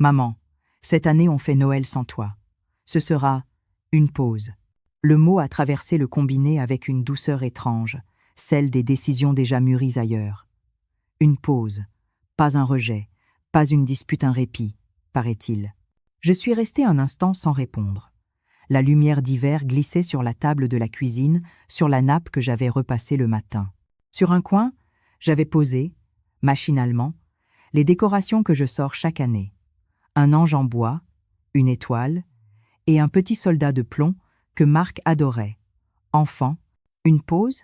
Maman, cette année on fait Noël sans toi. Ce sera une pause. Le mot a traversé le combiné avec une douceur étrange, celle des décisions déjà mûries ailleurs. Une pause, pas un rejet, pas une dispute, un répit, paraît-il. Je suis resté un instant sans répondre. La lumière d'hiver glissait sur la table de la cuisine, sur la nappe que j'avais repassée le matin. Sur un coin, j'avais posé, machinalement, les décorations que je sors chaque année. Un ange en bois, une étoile, et un petit soldat de plomb que Marc adorait. Enfant, une pause?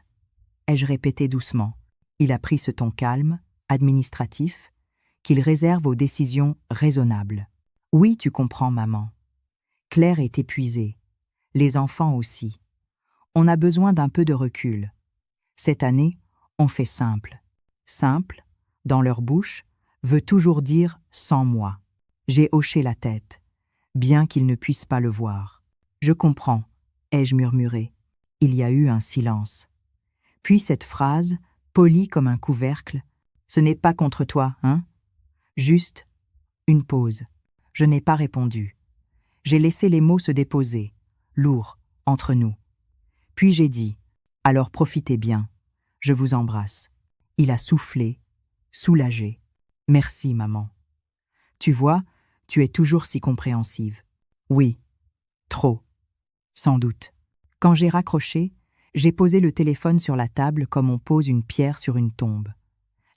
Ai-je répété doucement. Il a pris ce ton calme, administratif, qu'il réserve aux décisions raisonnables. Oui, tu comprends, maman. Claire est épuisée. Les enfants aussi. On a besoin d'un peu de recul. Cette année, on fait simple. Simple, dans leur bouche, veut toujours dire sans moi. J'ai hoché la tête, bien qu'ils ne puissent pas le voir. Je comprends, ai-je murmuré. Il y a eu un silence. Puis cette phrase, polie comme un couvercle, ce n'est pas contre toi, hein? Juste une pause. Je n'ai pas répondu. J'ai laissé les mots se déposer, lourds, entre nous. Puis j'ai dit, alors profitez bien, je vous embrasse. Il a soufflé, soulagé. Merci, maman. Tu vois, tu es toujours si compréhensive. Oui, trop, sans doute. Quand j'ai raccroché, j'ai posé le téléphone sur la table comme on pose une pierre sur une tombe.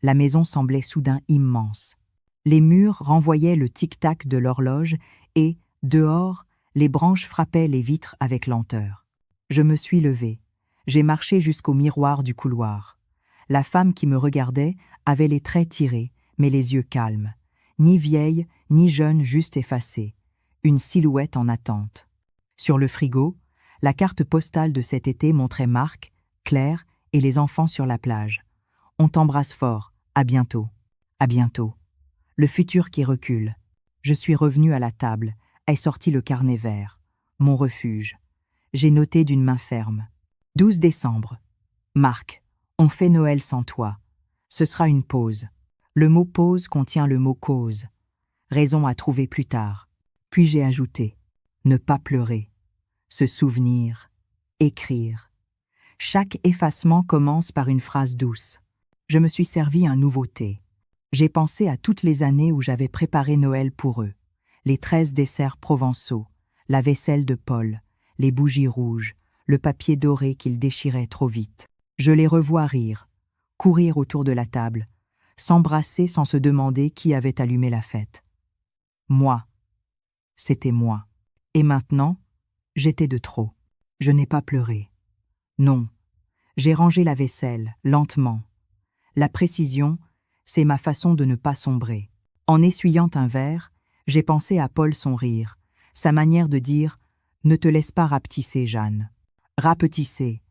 La maison semblait soudain immense. Les murs renvoyaient le tic-tac de l'horloge et, dehors, les branches frappaient les vitres avec lenteur. Je me suis levée. J'ai marché jusqu'au miroir du couloir. La femme qui me regardait avait les traits tirés, mais les yeux calmes. Ni vieille, ni jeune, juste effacée. Une silhouette en attente. Sur le frigo, la carte postale de cet été montrait Marc, Claire et les enfants sur la plage. On t'embrasse fort. À bientôt. À bientôt. Le futur qui recule. Je suis revenue à la table, ai sorti le carnet vert. Mon refuge. J'ai noté d'une main ferme. 12 décembre. Marc, on fait Noël sans toi. Ce sera une pause. Le mot pause contient le mot cause. Raison à trouver plus tard. Puis j'ai ajouté. Ne pas pleurer. Se souvenir. Écrire. Chaque effacement commence par une phrase douce. Je me suis servi un nouveau thé. J'ai pensé à toutes les années où j'avais préparé Noël pour eux. Les 13 desserts provençaux, la vaisselle de Paul, les bougies rouges, le papier doré qu'ils déchiraient trop vite. Je les revois rire, courir autour de la table, s'embrasser sans se demander qui avait allumé la fête. Moi. C'était moi. Et maintenant, j'étais de trop. Je n'ai pas pleuré. Non. J'ai rangé la vaisselle, lentement. La précision, c'est ma façon de ne pas sombrer. En essuyant un verre, j'ai pensé à Paul son rire, sa manière de dire « Ne te laisse pas rapetisser, Jeanne ». Rapetisser,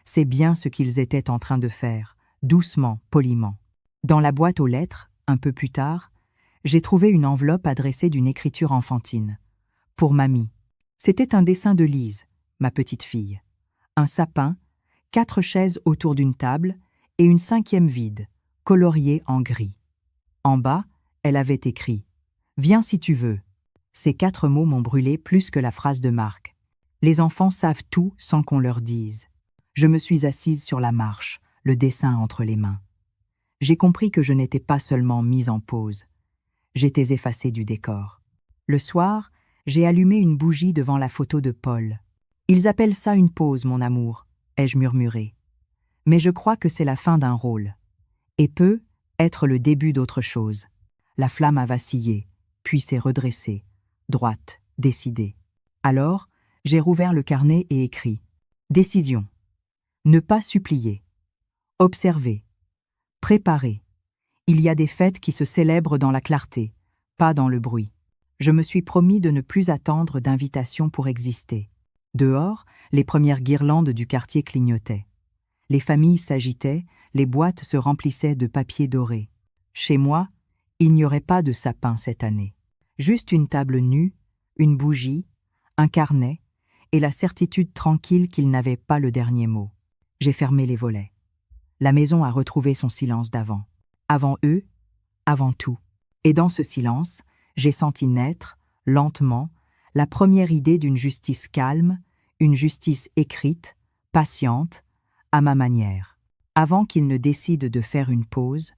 c'est bien ce qu'ils étaient en train de faire, doucement, poliment. Dans la boîte aux lettres, un peu plus tard, j'ai trouvé une enveloppe adressée d'une écriture enfantine. Pour mamie. C'était un dessin de Lise, ma petite fille. Un sapin, 4 chaises autour d'une table et une 5e vide, coloriée en gris. En bas, elle avait écrit « Viens si tu veux ». Ces 4 mots m'ont brûlé plus que la phrase de Marc. Les enfants savent tout sans qu'on leur dise. Je me suis assise sur la marche, le dessin entre les mains. J'ai compris que je n'étais pas seulement mise en pause. J'étais effacée du décor. Le soir, j'ai allumé une bougie devant la photo de Paul. « Ils appellent ça une pause, mon amour », ai-je murmuré. Mais je crois que c'est la fin d'un rôle. Et peut être le début d'autre chose. La flamme a vacillé, puis s'est redressée, droite, décidée. Alors, j'ai rouvert le carnet et écrit « Décision. Ne pas supplier. Observer. Préparer. Il y a des fêtes qui se célèbrent dans la clarté, pas dans le bruit. Je me suis promis de ne plus attendre d'invitation pour exister. Dehors, les premières guirlandes du quartier clignotaient. Les familles s'agitaient, les boîtes se remplissaient de papier doré. Chez moi, il n'y aurait pas de sapin cette année. Juste une table nue, une bougie, un carnet, et la certitude tranquille qu'il n'avait pas le dernier mot. J'ai fermé les volets. La maison a retrouvé son silence d'avant. Avant eux, avant tout. Et dans ce silence, J'ai senti naître, lentement, la première idée d'une justice calme, une justice écrite, patiente, à ma manière. Avant qu'il ne décide de faire une pause,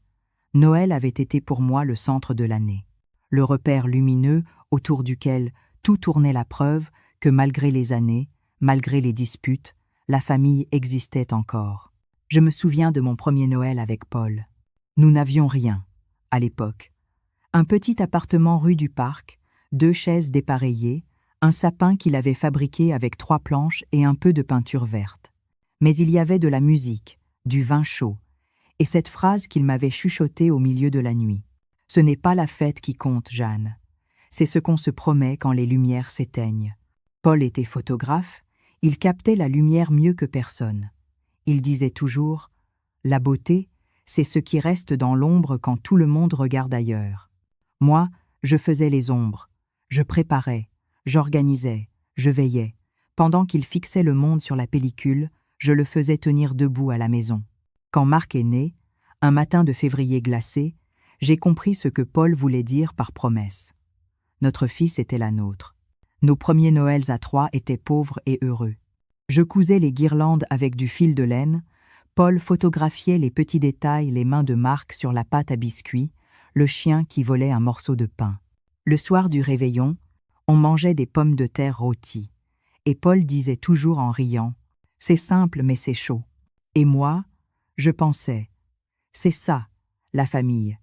Noël avait été pour moi le centre de l'année. Le repère lumineux autour duquel tout tournait, la preuve que malgré les années, malgré les disputes, la famille existait encore. Je me souviens de mon premier Noël avec Paul. Nous n'avions rien, à l'époque. Un petit appartement rue du Parc, 2 chaises dépareillées, un sapin qu'il avait fabriqué avec 3 planches et un peu de peinture verte. Mais il y avait de la musique, du vin chaud, et cette phrase qu'il m'avait chuchotée au milieu de la nuit. « Ce n'est pas la fête qui compte, Jeanne. C'est ce qu'on se promet quand les lumières s'éteignent. » Paul était photographe, il captait la lumière mieux que personne. Il disait toujours « La beauté, c'est ce qui reste dans l'ombre quand tout le monde regarde ailleurs. » Moi, je faisais les ombres. Je préparais, j'organisais, je veillais. Pendant qu'il fixait le monde sur la pellicule, je le faisais tenir debout à la maison. Quand Marc est né, un matin de février glacé, j'ai compris ce que Paul voulait dire par promesse. Notre fils était la nôtre. Nos premiers Noëls à 3 étaient pauvres et heureux. Je cousais les guirlandes avec du fil de laine, Paul photographiait les petits détails, les mains de Marc sur la pâte à biscuits, le chien qui volait un morceau de pain. Le soir du réveillon, on mangeait des pommes de terre rôties, et Paul disait toujours en riant « C'est simple mais c'est chaud ». Et moi, je pensais « C'est ça, la famille,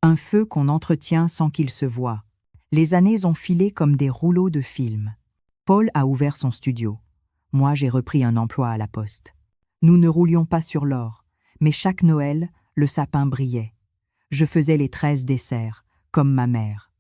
un feu qu'on entretient sans qu'il se voie ». Les années ont filé comme des rouleaux de film. Paul a ouvert son studio. Moi, j'ai repris un emploi à la poste. Nous ne roulions pas sur l'or, mais chaque Noël, le sapin brillait. Je faisais les 13 desserts, comme ma mère.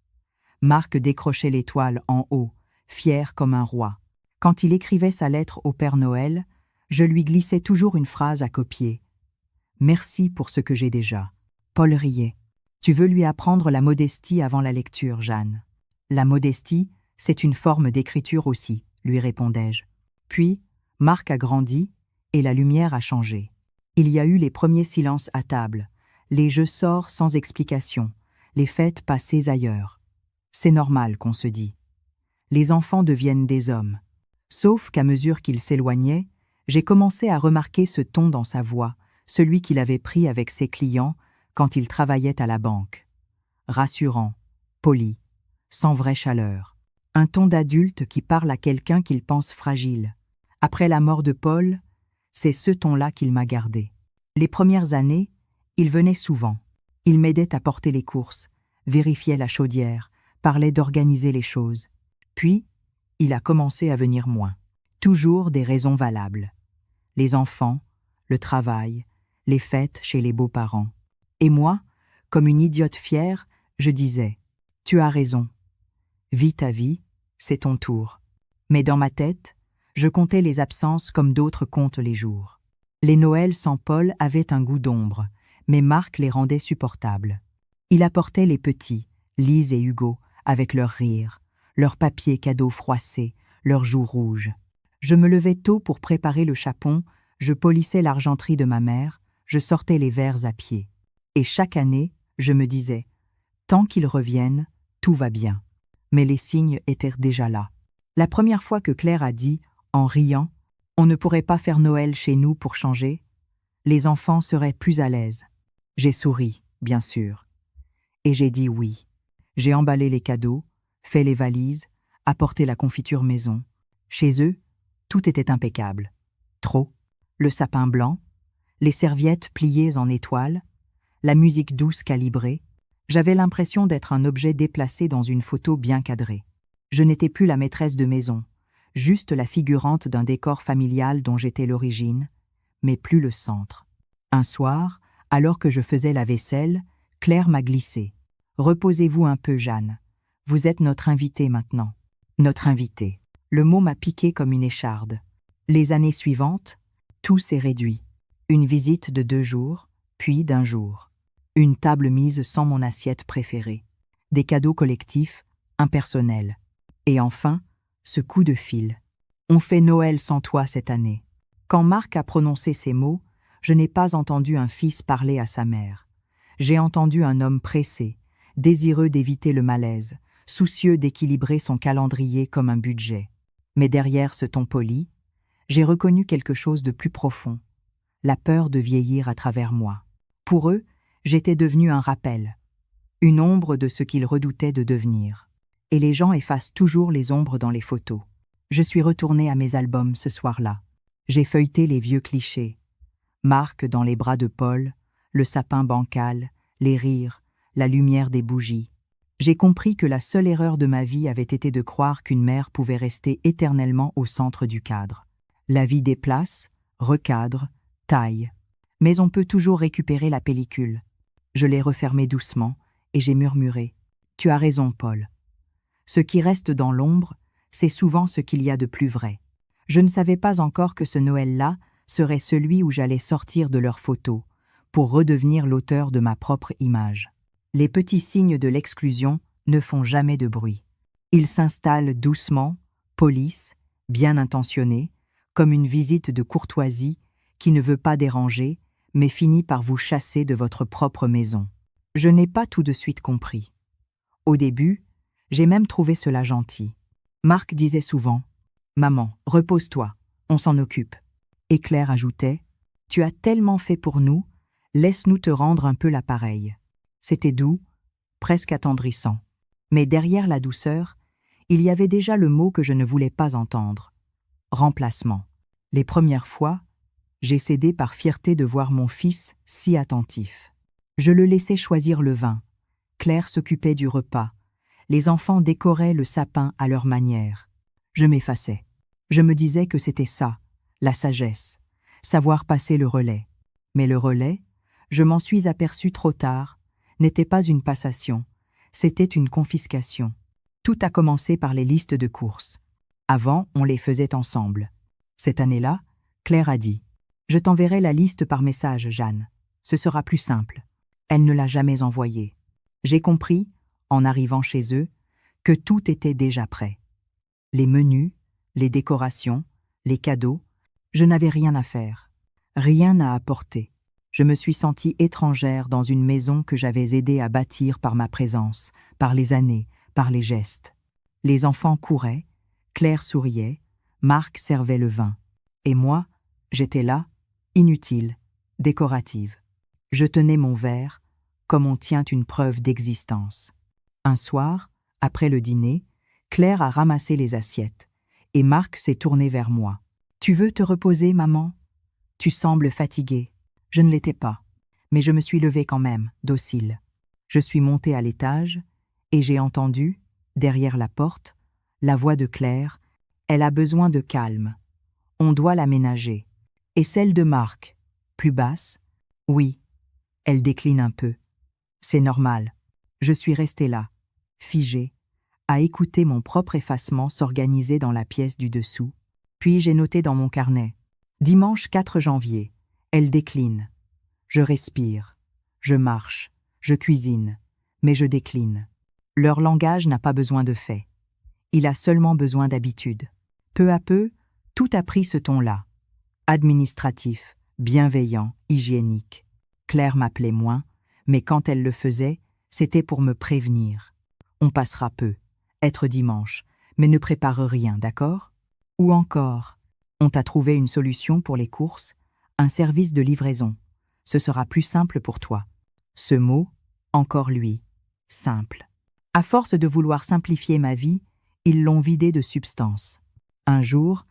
Marc décrochait l'étoile en haut, fier comme un roi. Quand il écrivait sa lettre au Père Noël, je lui glissais toujours une phrase à copier. « Merci pour ce que j'ai déjà. » Paul riait. « Tu veux lui apprendre la modestie avant la lecture, Jeanne. »« La modestie, c'est une forme d'écriture aussi, » lui répondais-je. Puis, Marc a grandi et la lumière a changé. Il y a eu les premiers silences à table, les jeux sorts sans explication, les fêtes passées ailleurs. C'est normal qu'on se dit. Les enfants deviennent des hommes. Sauf qu'à mesure qu'il s'éloignait, j'ai commencé à remarquer ce ton dans sa voix, celui qu'il avait pris avec ses clients quand il travaillait à la banque. Rassurant, poli, sans vraie chaleur. Un ton d'adulte qui parle à quelqu'un qu'il pense fragile. Après la mort de Paul, c'est ce ton-là qu'il m'a gardé. Les premières années, il venait souvent. Il m'aidait à porter les courses, vérifiait la chaudière, parlait d'organiser les choses. Puis, il a commencé à venir moins. Toujours des raisons valables. Les enfants, le travail, les fêtes chez les beaux-parents. Et moi, comme une idiote fière, je disais « Tu as raison. Vis ta vie, c'est ton tour. » Mais dans ma tête, je comptais les absences comme d'autres comptent les jours. Les Noëls sans Paul avaient un goût d'ombre, mais Marc les rendait supportables. Il apportait les petits, Lise et Hugo, avec leurs rires, leurs papiers cadeaux froissés, leurs joues rouges. Je me levais tôt pour préparer le chapon, je polissais l'argenterie de ma mère, je sortais les verres à pied. Et chaque année, je me disais « Tant qu'ils reviennent, tout va bien ». Mais les signes étaient déjà là. La première fois que Claire a dit, en riant, « On ne pourrait pas faire Noël chez nous pour changer ?» Les enfants seraient plus à l'aise. J'ai souri, bien sûr. Et j'ai dit oui. J'ai emballé les cadeaux, fait les valises, apporté la confiture maison. Chez eux, tout était impeccable. Trop. Le sapin blanc, les serviettes pliées en étoiles, la musique douce calibrée. J'avais l'impression d'être un objet déplacé dans une photo bien cadrée. Je n'étais plus la maîtresse de maison, juste la figurante d'un décor familial dont j'étais l'origine, mais plus le centre. Un soir, alors que je faisais la vaisselle, Claire m'a glissé. « Reposez-vous un peu, Jeanne. Vous êtes notre invitée maintenant. » Notre invitée. Le mot m'a piqué comme une écharde. Les années suivantes, tout s'est réduit. Une visite de 2 jours, puis d'1 jour. Une table mise sans mon assiette préférée. Des cadeaux collectifs, impersonnels. Et enfin, ce coup de fil. « On fait Noël sans toi cette année. » Quand Marc a prononcé ces mots, je n'ai pas entendu un fils parler à sa mère. J'ai entendu un homme pressé, désireux d'éviter le malaise, soucieux d'équilibrer son calendrier comme un budget. Mais derrière ce ton poli, j'ai reconnu quelque chose de plus profond, la peur de vieillir à travers moi. Pour eux, j'étais devenu un rappel, une ombre de ce qu'ils redoutaient de devenir. Et les gens effacent toujours les ombres dans les photos. Je suis retournée à mes albums ce soir-là. J'ai feuilleté les vieux clichés. Marc dans les bras de Paul, le sapin bancal, les rires, la lumière des bougies. J'ai compris que la seule erreur de ma vie avait été de croire qu'une mère pouvait rester éternellement au centre du cadre. La vie déplace, recadre, taille. Mais on peut toujours récupérer la pellicule. Je l'ai refermée doucement et j'ai murmuré « Tu as raison, Paul. Ce qui reste dans l'ombre, c'est souvent ce qu'il y a de plus vrai. » Je ne savais pas encore que ce Noël-là serait celui où j'allais sortir de leurs photos pour redevenir l'auteur de ma propre image. Les petits signes de l'exclusion ne font jamais de bruit. Ils s'installent doucement, polis, bien intentionnés, comme une visite de courtoisie qui ne veut pas déranger, mais finit par vous chasser de votre propre maison. Je n'ai pas tout de suite compris. Au début, j'ai même trouvé cela gentil. Marc disait souvent « Maman, repose-toi, on s'en occupe ». Et Claire ajoutait « Tu as tellement fait pour nous, laisse-nous te rendre un peu l'appareil ». C'était doux, presque attendrissant. Mais derrière la douceur, il y avait déjà le mot que je ne voulais pas entendre. Remplacement. Les premières fois, j'ai cédé par fierté de voir mon fils si attentif. Je le laissais choisir le vin. Claire s'occupait du repas. Les enfants décoraient le sapin à leur manière. Je m'effaçais. Je me disais que c'était ça, la sagesse, savoir passer le relais. Mais le relais, je m'en suis aperçu trop tard, n'était pas une passation, c'était une confiscation. Tout a commencé par les listes de courses. Avant, on les faisait ensemble. Cette année-là, Claire a dit « Je t'enverrai la liste par message, Jeanne. Ce sera plus simple. » Elle ne l'a jamais envoyée. J'ai compris, en arrivant chez eux, que tout était déjà prêt. Les menus, les décorations, les cadeaux, je n'avais rien à faire. Rien à apporter. Je me suis sentie étrangère dans une maison que j'avais aidé à bâtir par ma présence, par les années, par les gestes. Les enfants couraient, Claire souriait, Marc servait le vin. Et moi, j'étais là, inutile, décorative. Je tenais mon verre, comme on tient une preuve d'existence. Un soir, après le dîner, Claire a ramassé les assiettes, et Marc s'est tourné vers moi. « Tu veux te reposer, maman ? Tu sembles fatiguée. » Je ne l'étais pas, mais je me suis levée quand même, docile. Je suis montée à l'étage, et j'ai entendu, derrière la porte, la voix de Claire. Elle a besoin de calme. On doit l'aménager. Et celle de Marc, plus basse, oui. Elle décline un peu. C'est normal. Je suis restée là, figée, à écouter mon propre effacement s'organiser dans la pièce du dessous. Puis j'ai noté dans mon carnet. Dimanche 4 janvier. Elle décline. Je respire. Je marche. Je cuisine. Mais je décline. Leur langage n'a pas besoin de faits. Il a seulement besoin d'habitude. Peu à peu, tout a pris ce ton-là. Administratif, bienveillant, hygiénique. Claire m'appelait moins, mais quand elle le faisait, c'était pour me prévenir. On passera peu, être dimanche, mais ne prépare rien, d'accord ? Ou encore, on t'a trouvé une solution pour les courses, un service de livraison. Ce sera plus simple pour toi. Ce mot, encore lui, simple. À force de vouloir simplifier ma vie, ils l'ont vidé de substance. Un jour,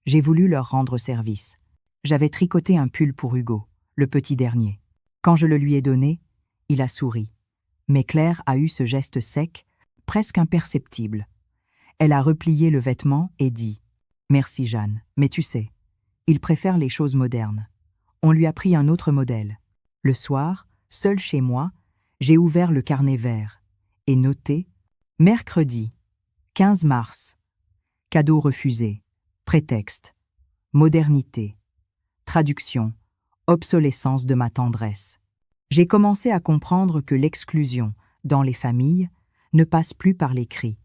j'ai voulu leur rendre service. J'avais tricoté un pull pour Hugo, le petit dernier. Quand je le lui ai donné, il a souri. Mais Claire a eu ce geste sec, presque imperceptible. Elle a replié le vêtement et dit « Merci Jeanne, mais tu sais, il préfère les choses modernes. » On lui a pris un autre modèle. Le soir, seul chez moi, j'ai ouvert le carnet vert et noté « Mercredi, 15 mars. Cadeau refusé. Prétexte. Modernité. Traduction. Obsolescence de ma tendresse. » J'ai commencé à comprendre que l'exclusion, dans les familles, ne passe plus par les cris,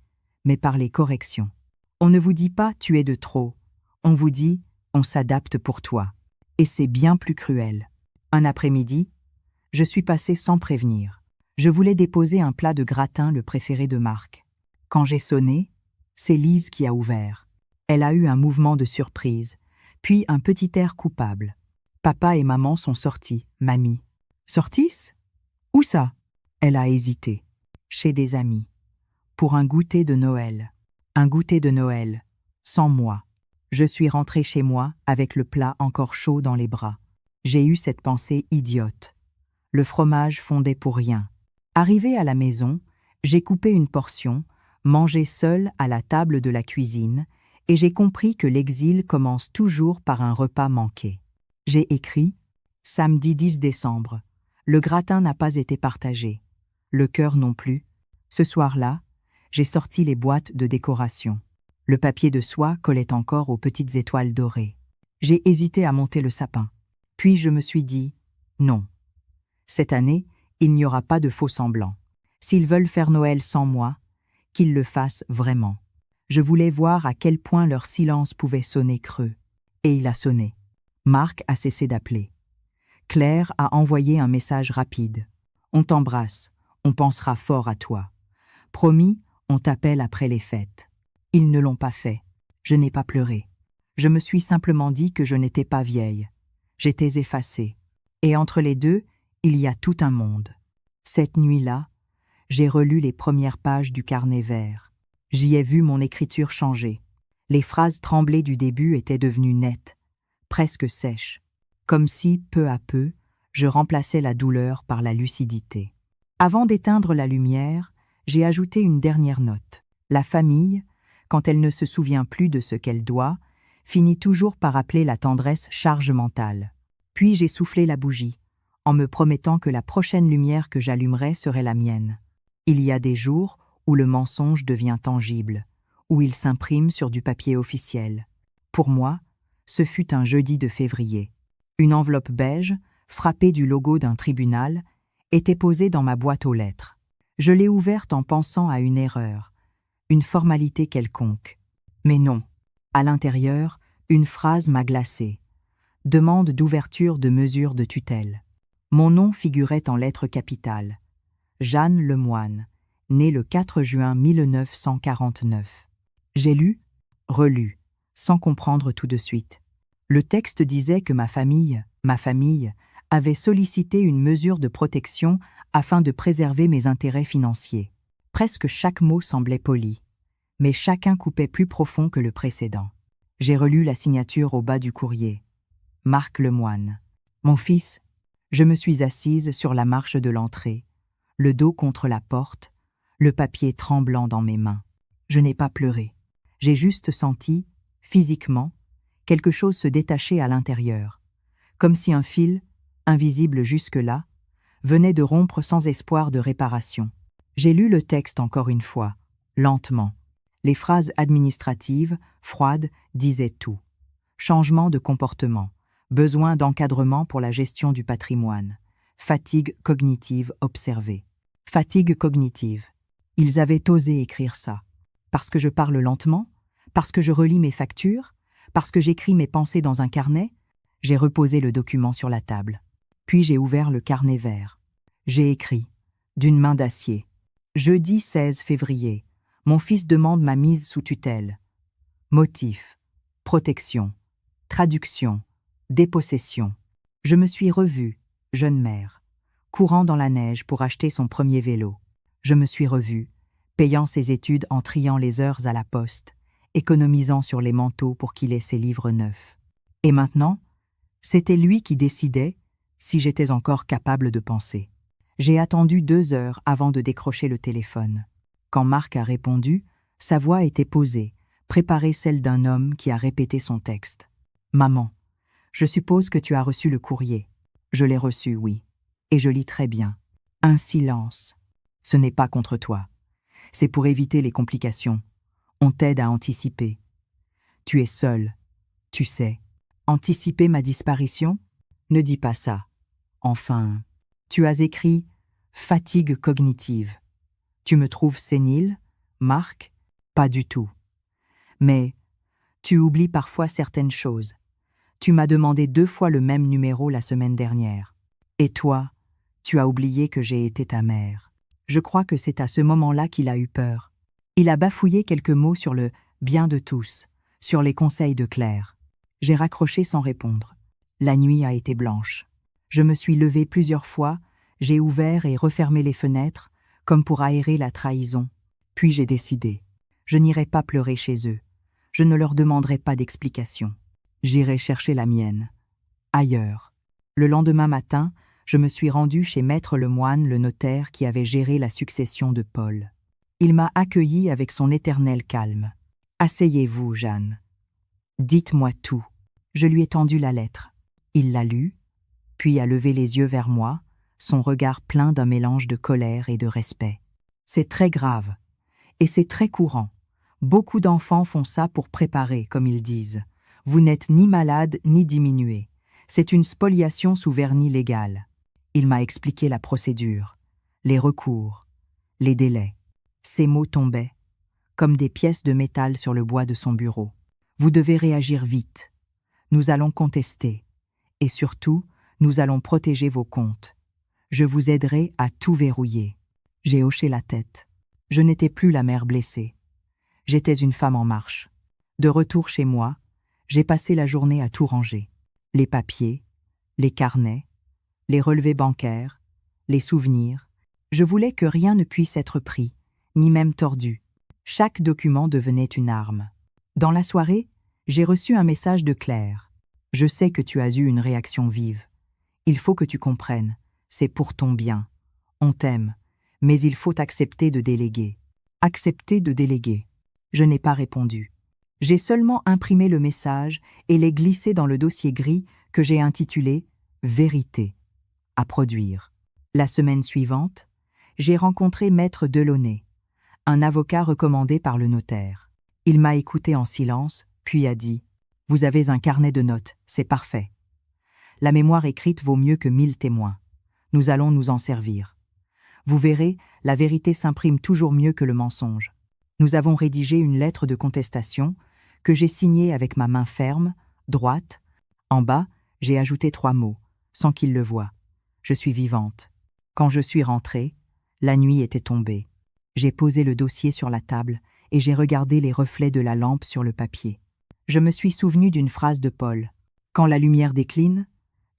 mais par les corrections. On ne vous dit pas « tu es de trop », on vous dit « on s'adapte pour toi ». Et c'est bien plus cruel. Un après-midi, je suis passée sans prévenir. Je voulais déposer un plat de gratin, le préféré de Marc. Quand j'ai sonné, c'est Lise qui a ouvert. Elle a eu un mouvement de surprise, puis un petit air coupable. Papa et maman sont sortis, mamie. Sortissent? Où ça? Elle a hésité. Chez des amis. Pour un goûter de Noël. Un goûter de Noël. Sans moi. Je suis rentrée chez moi avec le plat encore chaud dans les bras. J'ai eu cette pensée idiote. Le fromage fondait pour rien. Arrivée à la maison, j'ai coupé une portion, mangé seule à la table de la cuisine, et j'ai compris que l'exil commence toujours par un repas manqué. J'ai écrit « Samedi 10 décembre. Le gratin n'a pas été partagé. Le cœur non plus. Ce soir-là, j'ai sorti les boîtes de décoration. Le papier de soie collait encore aux petites étoiles dorées. J'ai hésité à monter le sapin. Puis je me suis dit « Non. Cette année, il n'y aura pas de faux-semblants. S'ils veulent faire Noël sans moi, qu'ils le fassent vraiment. » Je voulais voir à quel point leur silence pouvait sonner creux. Et il a sonné. Marc a cessé d'appeler. Claire a envoyé un message rapide. « On t'embrasse, on pensera fort à toi. Promis, on t'appelle après les fêtes. » Ils ne l'ont pas fait. Je n'ai pas pleuré. Je me suis simplement dit que je n'étais pas vieille. J'étais effacée. Et entre les deux, il y a tout un monde. Cette nuit-là, j'ai relu les premières pages du carnet vert. J'y ai vu mon écriture changer. Les phrases tremblées du début étaient devenues nettes, presque sèches, comme si, peu à peu, je remplaçais la douleur par la lucidité. Avant d'éteindre la lumière, j'ai ajouté une dernière note. La famille, quand elle ne se souvient plus de ce qu'elle doit, finit toujours par appeler la tendresse charge mentale. Puis j'ai soufflé la bougie, en me promettant que la prochaine lumière que j'allumerais serait la mienne. Il y a des jours où le mensonge devient tangible, où il s'imprime sur du papier officiel. Pour moi, ce fut un jeudi de février. Une enveloppe beige, frappée du logo d'un tribunal, était posée dans ma boîte aux lettres. Je l'ai ouverte en pensant à une erreur, une formalité quelconque. Mais non, à l'intérieur, une phrase m'a glacée. Demande d'ouverture de mesure de tutelle. Mon nom figurait en lettres capitales. Jeanne Lemoine, née le 4 juin 1949. J'ai lu, relu, sans comprendre tout de suite. Le texte disait que ma famille, avait sollicité une mesure de protection afin de préserver mes intérêts financiers. Presque chaque mot semblait poli, mais chacun coupait plus profond que le précédent. J'ai relu la signature au bas du courrier. Marc Lemoine. Mon fils, je me suis assise sur la marche de l'entrée, le dos contre la porte, le papier tremblant dans mes mains. Je n'ai pas pleuré. J'ai juste senti, physiquement, quelque chose se détacher à l'intérieur, comme si un fil, invisible jusque-là, venait de rompre sans espoir de réparation. J'ai lu le texte encore une fois, lentement. Les phrases administratives, froides, disaient tout. Changement de comportement, besoin d'encadrement pour la gestion du patrimoine, fatigue cognitive observée. Fatigue cognitive. Ils avaient osé écrire ça. Parce que je parle lentement? Parce que je relis mes factures? Parce que j'écris mes pensées dans un carnet? J'ai reposé le document sur la table. Puis j'ai ouvert le carnet vert. J'ai écrit, d'une main d'acier. Jeudi 16 février. Mon fils demande ma mise sous tutelle. Motif. Protection. Traduction. Dépossession. Je me suis revue, jeune mère, courant dans la neige pour acheter son premier vélo. Je me suis revue, payant ses études en triant les heures à la poste, économisant sur les manteaux pour qu'il ait ses livres neufs. Et maintenant, c'était lui qui décidait si j'étais encore capable de penser. J'ai attendu 2 heures avant de décrocher le téléphone. Quand Marc a répondu, sa voix était posée, préparée celle d'un homme qui a répété son texte. « Maman, je suppose que tu as reçu le courrier. » Je l'ai reçu, oui. Et je lis très bien. Un silence. Ce n'est pas contre toi. C'est pour éviter les complications. On t'aide à anticiper. Tu es seule. Tu sais. Anticiper ma disparition? Ne dis pas ça. Enfin, tu as écrit « fatigue cognitive ». Tu me trouves sénile, Marc? Pas du tout. Mais tu oublies parfois certaines choses. Tu m'as demandé 2 fois le même numéro la semaine dernière. Et toi, tu as oublié que j'ai été ta mère. Je crois que c'est à ce moment-là qu'il a eu peur. Il a bafouillé quelques mots sur le bien de tous, sur les conseils de Claire. J'ai raccroché sans répondre. La nuit a été blanche. Je me suis levée plusieurs fois, j'ai ouvert et refermé les fenêtres, comme pour aérer la trahison. Puis j'ai décidé. Je n'irai pas pleurer chez eux. Je ne leur demanderai pas d'explication. J'irai chercher la mienne. Ailleurs. Le lendemain matin, je me suis rendue chez Maître Lemoine, le notaire qui avait géré la succession de Paul. Il m'a accueillie avec son éternel calme. « Asseyez-vous, Jeanne. Dites-moi tout. » Je lui ai tendu la lettre. Il l'a lue, puis a levé les yeux vers moi, son regard plein d'un mélange de colère et de respect. « C'est très grave. Et c'est très courant. Beaucoup d'enfants font ça pour préparer, comme ils disent. Vous n'êtes ni malade ni diminué. C'est une spoliation sous vernis légal. » Il m'a expliqué la procédure, les recours, les délais. Ces mots tombaient, comme des pièces de métal sur le bois de son bureau. Vous devez réagir vite. Nous allons contester. Et surtout, nous allons protéger vos comptes. Je vous aiderai à tout verrouiller. J'ai hoché la tête. Je n'étais plus la mère blessée. J'étais une femme en marche. De retour chez moi, j'ai passé la journée à tout ranger. Les papiers, les carnets, les relevés bancaires, les souvenirs. Je voulais que rien ne puisse être pris, ni même tordu. Chaque document devenait une arme. Dans la soirée, j'ai reçu un message de Claire. « Je sais que tu as eu une réaction vive. Il faut que tu comprennes, c'est pour ton bien. On t'aime, mais il faut accepter de déléguer. » Accepter de déléguer. Je n'ai pas répondu. J'ai seulement imprimé le message et l'ai glissé dans le dossier gris que j'ai intitulé « Vérité » à produire. La semaine suivante, j'ai rencontré Maître Delaunay, un avocat recommandé par le notaire. Il m'a écouté en silence, puis a dit « Vous avez un carnet de notes, c'est parfait. La mémoire écrite vaut mieux que 1000 témoins. Nous allons nous en servir. Vous verrez, la vérité s'imprime toujours mieux que le mensonge. » Nous avons rédigé une lettre de contestation que j'ai signée avec ma main ferme, droite. En bas, j'ai ajouté 3 mots, sans qu'il le voie. Je suis vivante. Quand je suis rentrée, la nuit était tombée. J'ai posé le dossier sur la table et j'ai regardé les reflets de la lampe sur le papier. Je me suis souvenue d'une phrase de Paul. « Quand la lumière décline,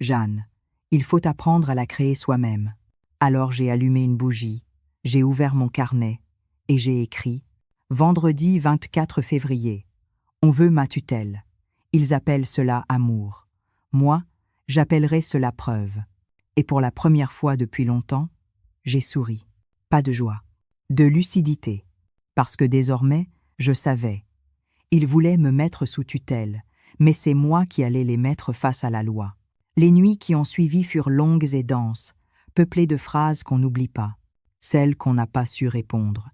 Jeanne, il faut apprendre à la créer soi-même. » Alors j'ai allumé une bougie, j'ai ouvert mon carnet et j'ai écrit « Vendredi 24 février. On veut ma tutelle. Ils appellent cela amour. Moi, j'appellerai cela preuve. » Et pour la première fois depuis longtemps, j'ai souri. Pas de joie, de lucidité. Parce que désormais, je savais. Ils voulaient me mettre sous tutelle, mais c'est moi qui allais les mettre face à la loi. Les nuits qui ont suivi furent longues et denses, peuplées de phrases qu'on n'oublie pas, celles qu'on n'a pas su répondre,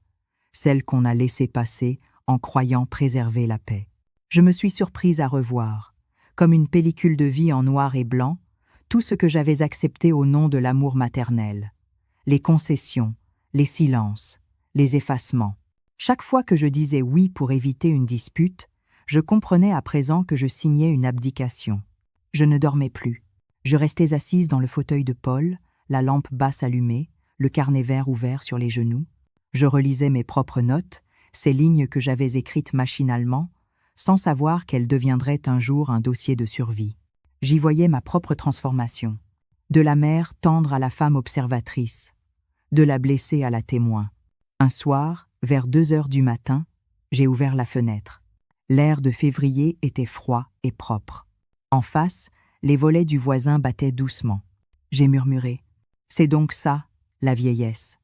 celles qu'on a laissées passer en croyant préserver la paix. Je me suis surprise à revoir, comme une pellicule de vie en noir et blanc, tout ce que j'avais accepté au nom de l'amour maternel. Les concessions, les silences, les effacements. Chaque fois que je disais oui pour éviter une dispute, je comprenais à présent que je signais une abdication. Je ne dormais plus. Je restais assise dans le fauteuil de Paul, la lampe basse allumée, le carnet vert ouvert sur les genoux. Je relisais mes propres notes, ces lignes que j'avais écrites machinalement, sans savoir qu'elles deviendraient un jour un dossier de survie. J'y voyais ma propre transformation. De la mère tendre à la femme observatrice, de la blessée à la témoin. Un soir, vers 2 heures du matin, j'ai ouvert la fenêtre. L'air de février était froid et propre. En face, les volets du voisin battaient doucement. J'ai murmuré. C'est donc ça, la vieillesse.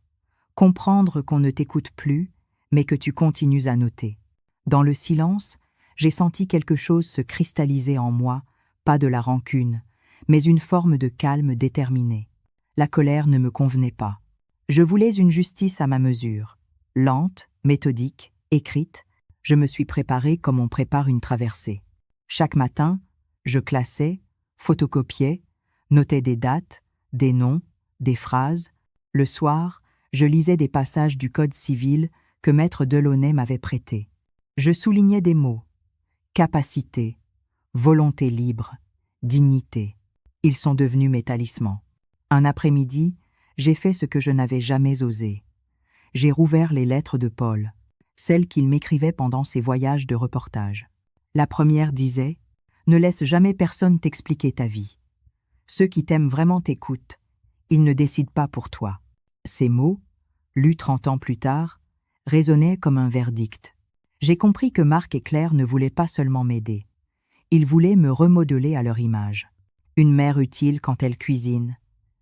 Comprendre qu'on ne t'écoute plus, mais que tu continues à noter. Dans le silence, j'ai senti quelque chose se cristalliser en moi, pas de la rancune, mais une forme de calme déterminé. La colère ne me convenait pas. Je voulais une justice à ma mesure. Lente, méthodique, écrite, je me suis préparée comme on prépare une traversée. Chaque matin, je classais, photocopiais, notais des dates, des noms, des phrases. Le soir, je lisais des passages du Code civil que Maître Delaunay m'avait prêtés. Je soulignais des mots. Capacité, volonté libre, dignité. Ils sont devenus mes talismans. Un après-midi, j'ai fait ce que je n'avais jamais osé. J'ai rouvert les lettres de Paul. celles qu'il m'écrivait pendant ses voyages de reportage. La première disait « Ne laisse jamais personne t'expliquer ta vie. Ceux qui t'aiment vraiment t'écoutent. Ils ne décident pas pour toi. » Ces mots, lus 30 ans plus tard, résonnaient comme un verdict. J'ai compris que Marc et Claire ne voulaient pas seulement m'aider. Ils voulaient me remodeler à leur image. Une mère utile quand elle cuisine,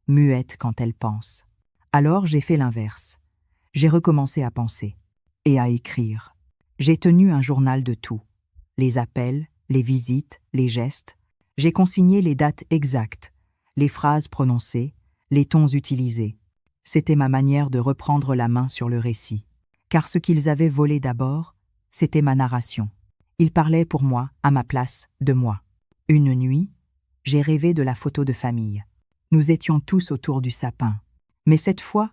muette quand elle pense. Alors j'ai fait l'inverse. J'ai recommencé à penser et à écrire. J'ai tenu un journal de tout. Les appels, les visites, les gestes. J'ai consigné les dates exactes, les phrases prononcées, les tons utilisés. C'était ma manière de reprendre la main sur le récit. Car ce qu'ils avaient volé d'abord, c'était ma narration. Ils parlaient pour moi, à ma place, de moi. Une nuit, j'ai rêvé de la photo de famille. Nous étions tous autour du sapin. Mais cette fois,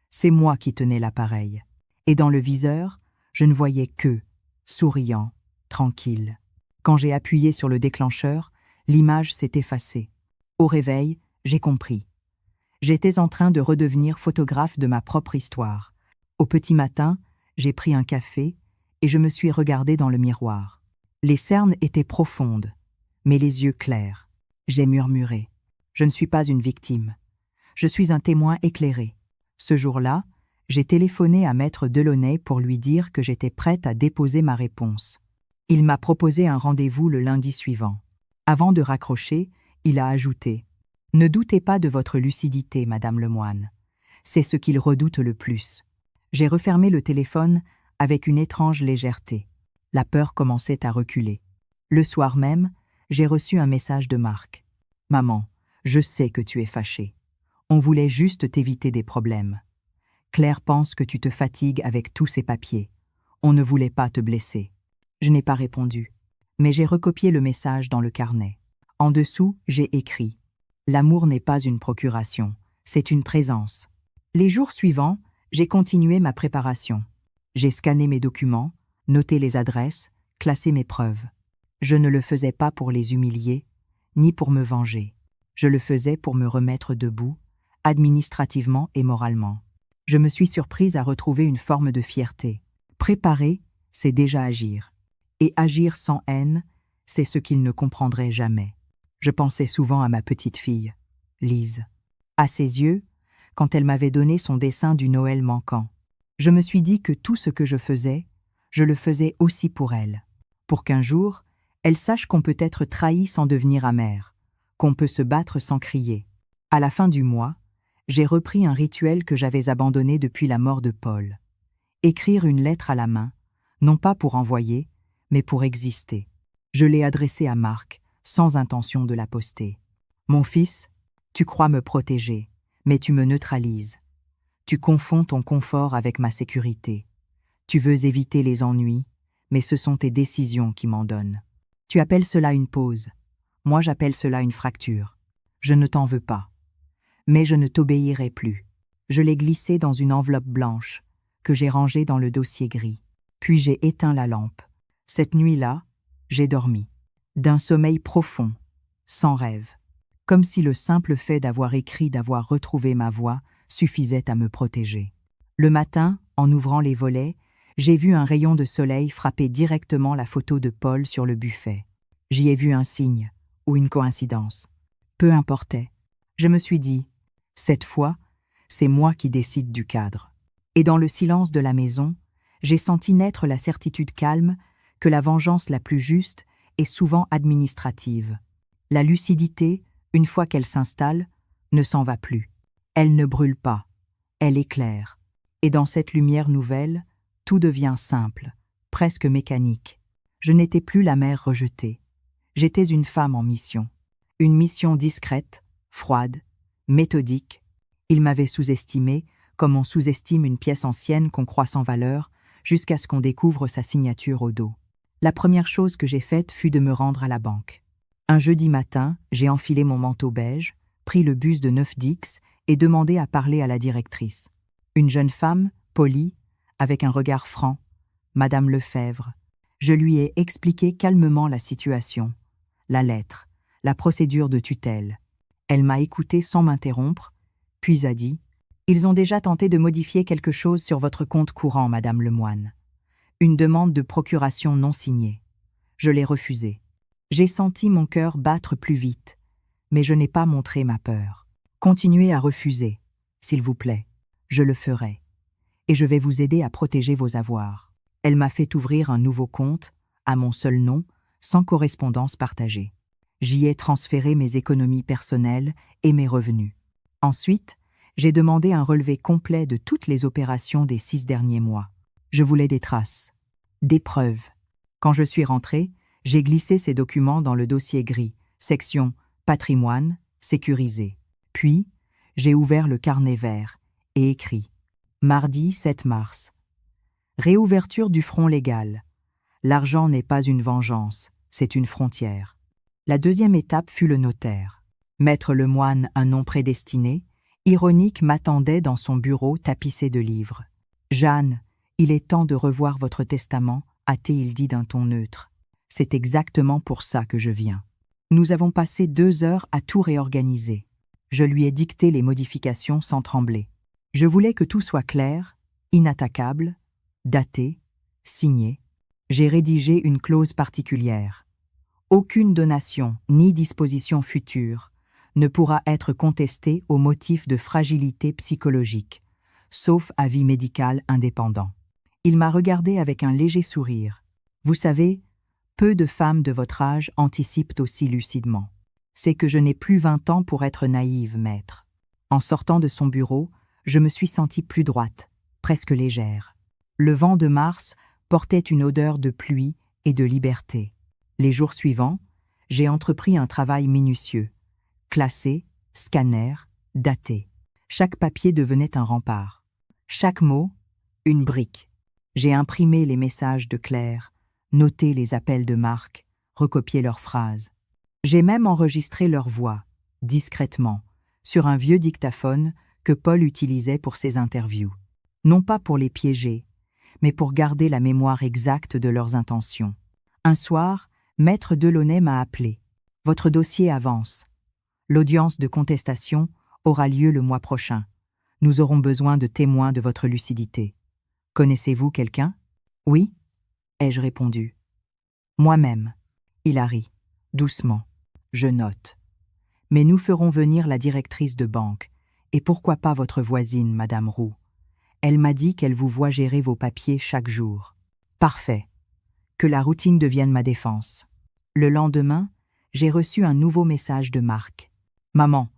c'est moi qui tenais l'appareil. Et dans le viseur, je ne voyais qu'eux, souriant, tranquille. Quand j'ai appuyé sur le déclencheur, l'image s'est effacée. Au réveil, j'ai compris. J'étais en train de redevenir photographe de ma propre histoire. Au petit matin, j'ai pris un café et je me suis regardée dans le miroir. Les cernes étaient profondes, mais les yeux clairs. J'ai murmuré. Je ne suis pas une victime. Je suis un témoin éclairé. Ce jour-là, j'ai téléphoné à Maître Delaunay pour lui dire que j'étais prête à déposer ma réponse. Il m'a proposé un rendez-vous le lundi suivant. Avant de raccrocher, il a ajouté « Ne doutez pas de votre lucidité, Madame Lemoine. C'est ce qu'il redoute le plus. » J'ai refermé le téléphone avec une étrange légèreté. La peur commençait à reculer. Le soir même, j'ai reçu un message de Marc. « Maman, je sais que tu es fâchée. On voulait juste t'éviter des problèmes. Claire pense que tu te fatigues avec tous ces papiers. On ne voulait pas te blesser. » Je n'ai pas répondu, mais j'ai recopié le message dans le carnet. En dessous, j'ai écrit « L'amour n'est pas une procuration, c'est une présence. » Les jours suivants, j'ai continué ma préparation. J'ai scanné mes documents, noté les adresses, classé mes preuves. Je ne le faisais pas pour les humilier, ni pour me venger. Je le faisais pour me remettre debout, administrativement et moralement. Je me suis surprise à retrouver une forme de fierté. Préparer, c'est déjà agir. Et agir sans haine, c'est ce qu'il ne comprendrait jamais. Je pensais souvent à ma petite fille, Lise. À ses yeux, quand elle m'avait donné son dessin du Noël manquant, je me suis dit que tout ce que je faisais, je le faisais aussi pour elle. Pour qu'un jour, elle sache qu'on peut être trahi sans devenir amer, qu'on peut se battre sans crier. À la fin du mois, j'ai repris un rituel que j'avais abandonné depuis la mort de Paul. Écrire une lettre à la main, non pas pour envoyer, mais pour exister. Je l'ai adressée à Marc, sans intention de la poster. « Mon fils, tu crois me protéger, mais tu me neutralises. Tu confonds ton confort avec ma sécurité. Tu veux éviter les ennuis, mais ce sont tes décisions qui m'en donnent. Tu appelles cela une pause. Moi j'appelle cela une fracture. Je ne t'en veux pas. Mais je ne t'obéirai plus. » Je l'ai glissé dans une enveloppe blanche, que j'ai rangée dans le dossier gris. Puis j'ai éteint la lampe. Cette nuit-là, j'ai dormi. D'un sommeil profond, sans rêve. Comme si le simple fait d'avoir écrit, d'avoir retrouvé ma voix, suffisait à me protéger. Le matin, en ouvrant les volets, j'ai vu un rayon de soleil frapper directement la photo de Paul sur le buffet. J'y ai vu un signe, ou une coïncidence. Peu importait. Je me suis dit, cette fois, c'est moi qui décide du cadre. Et dans le silence de la maison, j'ai senti naître la certitude calme que la vengeance la plus juste est souvent administrative. La lucidité, une fois qu'elle s'installe, ne s'en va plus. Elle ne brûle pas, elle éclaire. Et dans cette lumière nouvelle, tout devient simple, presque mécanique. Je n'étais plus la mère rejetée. J'étais une femme en mission. Une mission discrète, froide, méthodique. Il m'avait sous-estimé, comme on sous-estime une pièce ancienne qu'on croit sans valeur, jusqu'à ce qu'on découvre sa signature au dos. La première chose que j'ai faite fut de me rendre à la banque. Un jeudi matin, j'ai enfilé mon manteau beige, pris le bus de 9Dix et demandé à parler à la directrice. Une jeune femme, polie, avec un regard franc, Madame Lefebvre. Je lui ai expliqué calmement la situation, la lettre, la procédure de tutelle. Elle m'a écouté sans m'interrompre, puis a dit « Ils ont déjà tenté de modifier quelque chose sur votre compte courant, Madame Lemoine. Une demande de procuration non signée. Je l'ai refusée. J'ai senti mon cœur battre plus vite, mais je n'ai pas montré ma peur. Continuez à refuser, s'il vous plaît. Je le ferai. Et je vais vous aider à protéger vos avoirs. Elle m'a fait ouvrir un nouveau compte, à mon seul nom, sans correspondance partagée. J'y ai transféré mes économies personnelles et mes revenus. Ensuite, j'ai demandé un relevé complet de toutes les opérations des 6 derniers mois. Je voulais des traces, des preuves. Quand je suis rentré, j'ai glissé ces documents dans le dossier gris, section patrimoine, sécurisé. Puis, j'ai ouvert le carnet vert et écrit mardi 7 mars. Réouverture du front légal. L'argent n'est pas une vengeance, c'est une frontière. La deuxième étape fut le notaire. Maître Lemoine, un nom prédestiné, ironique, m'attendait dans son bureau tapissé de livres. « Jeanne, il est temps de revoir votre testament », a-t-il dit d'un ton neutre. « C'est exactement pour ça que je viens. » Nous avons passé 2 heures à tout réorganiser. Je lui ai dicté les modifications sans trembler. Je voulais que tout soit clair, inattaquable, daté, signé. J'ai rédigé une clause particulière. Aucune donation ni disposition future ne pourra être contestée au motif de fragilité psychologique, sauf avis médical indépendant. Il m'a regardé avec un léger sourire. Vous savez, peu de femmes de votre âge anticipent aussi lucidement. C'est que je n'ai plus 20 ans pour être naïve, maître. En sortant de son bureau, je me suis sentie plus droite, presque légère. Le vent de mars portait une odeur de pluie et de liberté. Les jours suivants, j'ai entrepris un travail minutieux. Classé, scanner, daté. Chaque papier devenait un rempart. Chaque mot, une brique. J'ai imprimé les messages de Claire, noté les appels de Marc, recopié leurs phrases. J'ai même enregistré leur voix, discrètement, sur un vieux dictaphone que Paul utilisait pour ses interviews. Non pas pour les piéger, mais pour garder la mémoire exacte de leurs intentions. Un soir, Maître Delaunay m'a appelé. « Votre dossier avance. L'audience de contestation aura lieu le mois prochain. Nous aurons besoin de témoins de votre lucidité. Connaissez-vous quelqu'un ?»« Oui, » ai-je répondu. « Moi-même. » Il a ri, doucement. Je note. « Mais nous ferons venir la directrice de banque. Et pourquoi pas votre voisine, Madame Roux. Elle m'a dit qu'elle vous voit gérer vos papiers chaque jour. Parfait. Que la routine devienne ma défense. » Le lendemain, j'ai reçu un nouveau message de Marc. « Maman,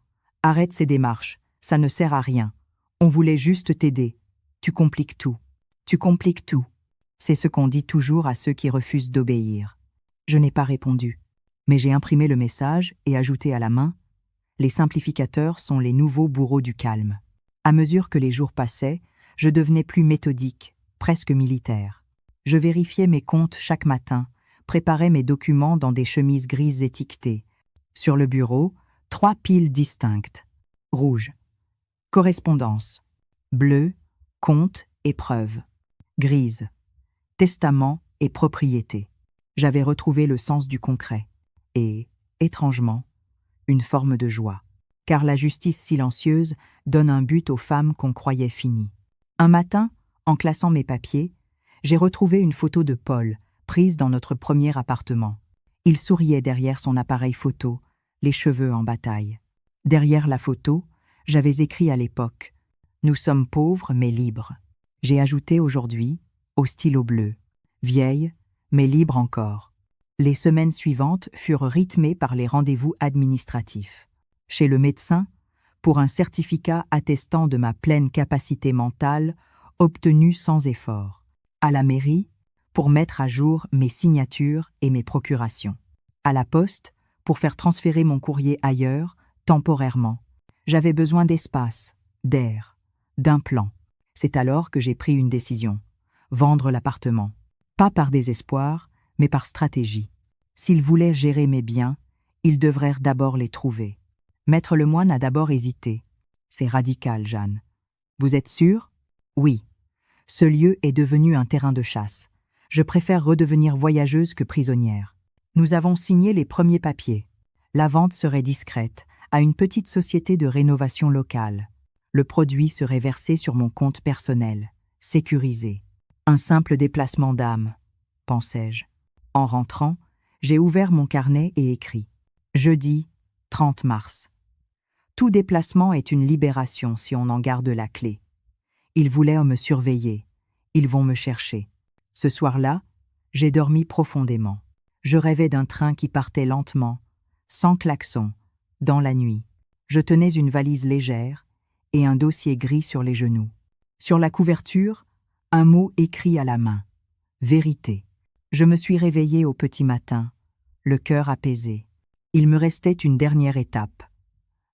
arrête ces démarches, ça ne sert à rien. On voulait juste t'aider. Tu compliques tout. Tu compliques tout. » C'est ce qu'on dit toujours à ceux qui refusent d'obéir. Je n'ai pas répondu, mais j'ai imprimé le message et ajouté à la main « Les simplificateurs sont les nouveaux bourreaux du calme. » À mesure que les jours passaient, je devenais plus méthodique, presque militaire. Je vérifiais mes comptes chaque matin, préparais mes documents dans des chemises grises étiquetées. Sur le bureau, 3 piles distinctes. Rouge. Correspondance. Bleu. Compte et preuves. Grise. Testament et propriété. J'avais retrouvé le sens du concret. Et, étrangement, une forme de joie. Car la justice silencieuse donne un but aux femmes qu'on croyait finies. Un matin, en classant mes papiers, j'ai retrouvé une photo de Paul, prise dans notre premier appartement. Il souriait derrière son appareil photo, les cheveux en bataille. Derrière la photo, j'avais écrit à l'époque « Nous sommes pauvres mais libres ». J'ai ajouté aujourd'hui, au stylo bleu, « Vieille, mais libre encore ». Les semaines suivantes furent rythmées par les rendez-vous administratifs. Chez le médecin, pour un certificat attestant de ma pleine capacité mentale, obtenu sans effort. À la mairie, pour mettre à jour mes signatures et mes procurations. À la poste, pour faire transférer mon courrier ailleurs, temporairement. J'avais besoin d'espace, d'air, d'un plan. C'est alors que j'ai pris une décision. Vendre l'appartement. Pas par désespoir, mais par stratégie. S'ils voulaient gérer mes biens, ils devraient d'abord les trouver. Maître Lemoine a d'abord hésité. C'est radical, Jeanne. Vous êtes sûre? Oui. Ce lieu est devenu un terrain de chasse. Je préfère redevenir voyageuse que prisonnière. Nous avons signé les premiers papiers. La vente serait discrète, à une petite société de rénovation locale. Le produit serait versé sur mon compte personnel, sécurisé. Un simple déplacement d'âme, pensai-je. En rentrant, j'ai ouvert mon carnet et écrit. Jeudi, 30 mars. Tout déplacement est une libération si on en garde la clé. Ils voulaient me surveiller. Ils vont me chercher. Ce soir-là, j'ai dormi profondément. Je rêvais d'un train qui partait lentement, sans klaxon, dans la nuit. Je tenais une valise légère et un dossier gris sur les genoux. Sur la couverture, un mot écrit à la main. Vérité. Je me suis réveillé au petit matin, le cœur apaisé. Il me restait une dernière étape.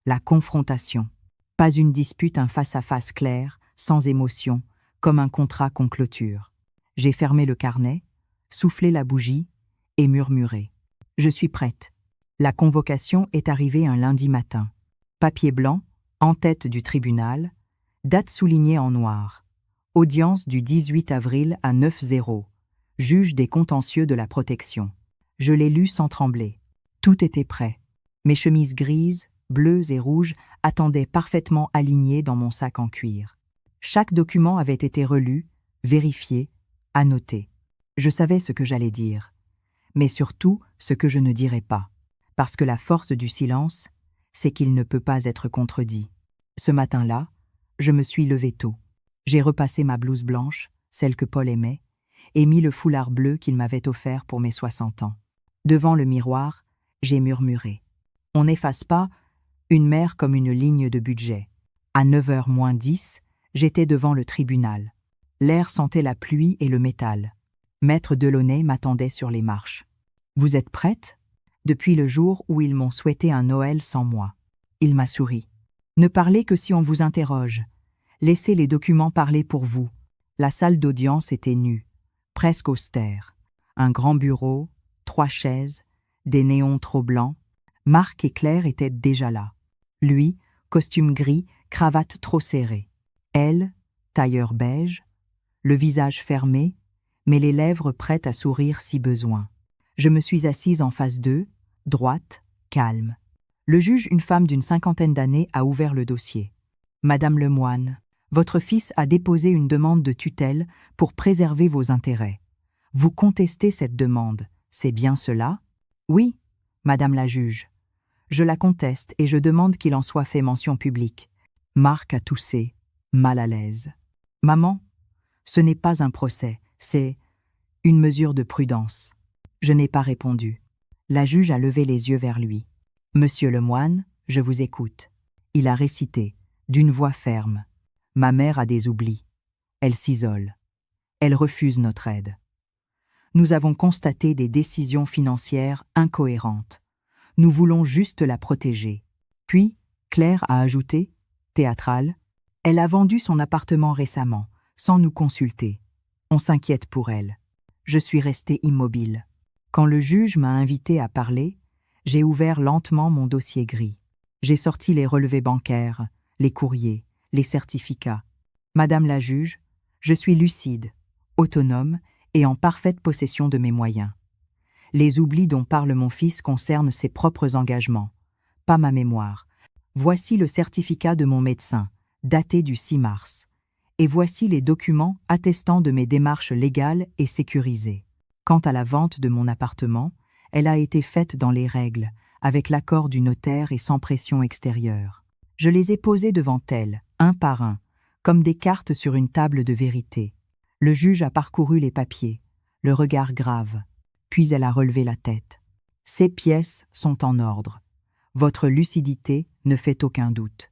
La confrontation. Pas une dispute, un face-à-face clair, sans émotion, comme un contrat qu'on clôture. J'ai fermé le carnet, soufflé la bougie et murmuré. Je suis prête. La convocation est arrivée un lundi matin. Papier blanc, en tête du tribunal, date soulignée en noir. Audience du 18 avril à 9h. Juge des contentieux de la protection. Je l'ai lu sans trembler. Tout était prêt. Mes chemises grises, bleues et rouges attendaient parfaitement alignées dans mon sac en cuir. Chaque document avait été relu, vérifié, annoté. Je savais ce que j'allais dire, mais surtout ce que je ne dirais pas, parce que la force du silence, c'est qu'il ne peut pas être contredit. Ce matin-là, je me suis levé tôt. J'ai repassé ma blouse blanche, celle que Paul aimait, et mis le foulard bleu qu'il m'avait offert pour mes 60 ans. Devant le miroir, j'ai murmuré. On n'efface pas une mère comme une ligne de budget. À 9h moins 10, j'étais devant le tribunal. L'air sentait la pluie et le métal. Maître Delaunay m'attendait sur les marches. « Vous êtes prête ?» Depuis le jour où ils m'ont souhaité un Noël sans moi. Il m'a souri. « Ne parlez que si on vous interroge. Laissez les documents parler pour vous. » La salle d'audience était nue, presque austère. Un grand bureau, 3 chaises, des néons trop blancs. Marc et Claire étaient déjà là. Lui, costume gris, cravate trop serrée. Elle, tailleur beige, le visage fermé, mais les lèvres prêtes à sourire si besoin. Je me suis assise en face d'eux, droite, calme. Le juge, une femme d'une 50aine d'années, a ouvert le dossier. « Madame Lemoine, votre fils a déposé une demande de tutelle pour préserver vos intérêts. Vous contestez cette demande, c'est bien cela ? » « Oui, Madame la juge. Je la conteste et je demande qu'il en soit fait mention publique. » Marc a toussé, mal à l'aise. « Maman, ce n'est pas un procès, c'est une mesure de prudence. » Je n'ai pas répondu. La juge a levé les yeux vers lui. « Monsieur Lemoine, je vous écoute. » Il a récité, d'une voix ferme. « Ma mère a des oublis. Elle s'isole. Elle refuse notre aide. Nous avons constaté des décisions financières incohérentes. Nous voulons juste la protéger. » Puis, Claire a ajouté, théâtrale, « Elle a vendu son appartement récemment, sans nous consulter. On s'inquiète pour elle. » Je suis restée immobile. Quand le juge m'a invité à parler, j'ai ouvert lentement mon dossier gris. J'ai sorti les relevés bancaires, les courriers, les certificats. Madame la juge, je suis lucide, autonome et en parfaite possession de mes moyens. Les oublis dont parle mon fils concernent ses propres engagements, pas ma mémoire. Voici le certificat de mon médecin, daté du 6 mars. Et voici les documents attestant de mes démarches légales et sécurisées. Quant à la vente de mon appartement, elle a été faite dans les règles, avec l'accord du notaire et sans pression extérieure. Je les ai posés devant elle, un par un, comme des cartes sur une table de vérité. Le juge a parcouru les papiers, le regard grave, puis elle a relevé la tête. « Ces pièces sont en ordre. Votre lucidité ne fait aucun doute.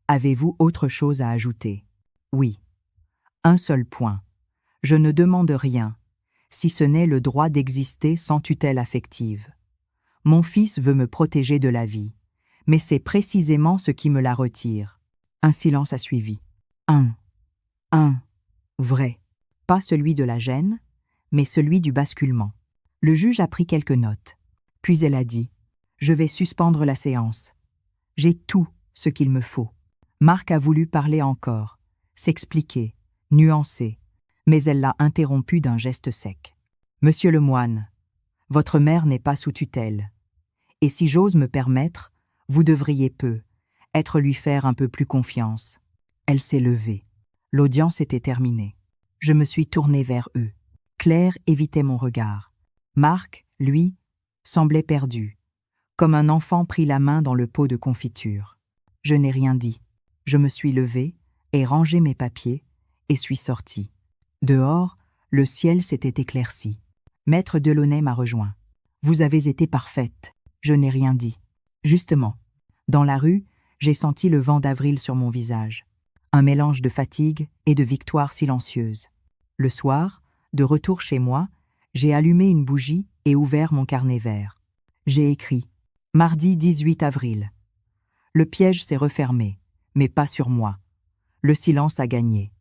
Avez-vous autre chose à ajouter ? » « Oui. Un seul point. Je ne demande rien, si ce n'est le droit d'exister sans tutelle affective. Mon fils veut me protéger de la vie, mais c'est précisément ce qui me la retire. » Un silence a suivi. Vrai. Pas celui de la gêne, mais celui du basculement. Le juge a pris quelques notes. Puis elle a dit « Je vais suspendre la séance. J'ai tout ce qu'il me faut. » Marc a voulu parler encore, s'expliquer, nuancer, mais elle l'a interrompu d'un geste sec. « Monsieur Lemoine, votre mère n'est pas sous tutelle. Et si j'ose me permettre, vous devriez lui faire un peu plus confiance. » Elle s'est levée. L'audience était terminée. Je me suis tournée vers eux. Claire évitait mon regard. Marc, lui, semblait perdu, comme un enfant pris la main dans le pot de confiture. Je n'ai rien dit. Je me suis levée et rangé mes papiers et suis sortie. Dehors, le ciel s'était éclairci. Maître Delaunay m'a rejoint. « Vous avez été parfaite. » Je n'ai rien dit. Justement, dans la rue, j'ai senti le vent d'avril sur mon visage. Un mélange de fatigue et de victoire silencieuse. Le soir, de retour chez moi, j'ai allumé une bougie et ouvert mon carnet vert. J'ai écrit « Mardi 18 avril ». Le piège s'est refermé, mais pas sur moi. Le silence a gagné.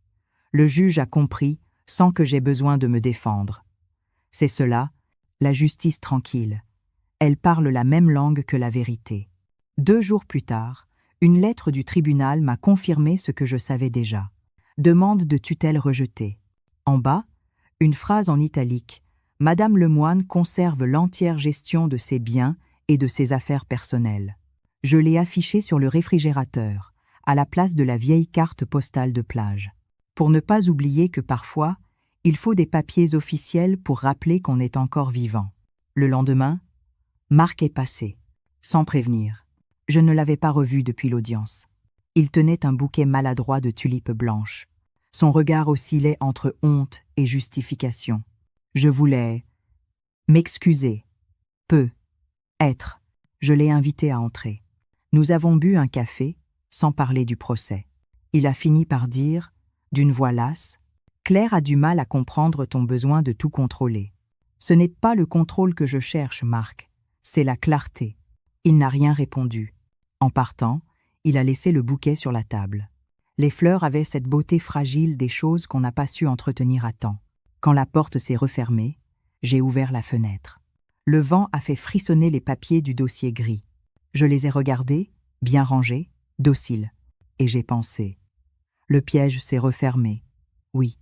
Le juge a compris sans que j'aie besoin de me défendre. C'est cela, la justice tranquille. Elle parle la même langue que la vérité. 2 jours plus tard, une lettre du tribunal m'a confirmé ce que je savais déjà. Demande de tutelle rejetée. En bas, une phrase en italique. Madame Lemoine conserve l'entière gestion de ses biens et de ses affaires personnelles. Je l'ai affichée sur le réfrigérateur, à la place de la vieille carte postale de plage. Pour ne pas oublier que parfois, il faut des papiers officiels pour rappeler qu'on est encore vivant. Le lendemain, Marc est passé, sans prévenir. Je ne l'avais pas revu depuis l'audience. Il tenait un bouquet maladroit de tulipes blanches. Son regard oscillait entre honte et justification. Je voulais m'excuser. Être. Je l'ai invité à entrer. Nous avons bu un café, sans parler du procès. Il a fini par dire, d'une voix lasse, « Claire a du mal à comprendre ton besoin de tout contrôler. Ce n'est pas le contrôle que je cherche, Marc, c'est la clarté. » Il n'a rien répondu. En partant, il a laissé le bouquet sur la table. Les fleurs avaient cette beauté fragile des choses qu'on n'a pas su entretenir à temps. Quand la porte s'est refermée, j'ai ouvert la fenêtre. Le vent a fait frissonner les papiers du dossier gris. Je les ai regardés, bien rangés, dociles. Et j'ai pensé. Le piège s'est refermé. Oui.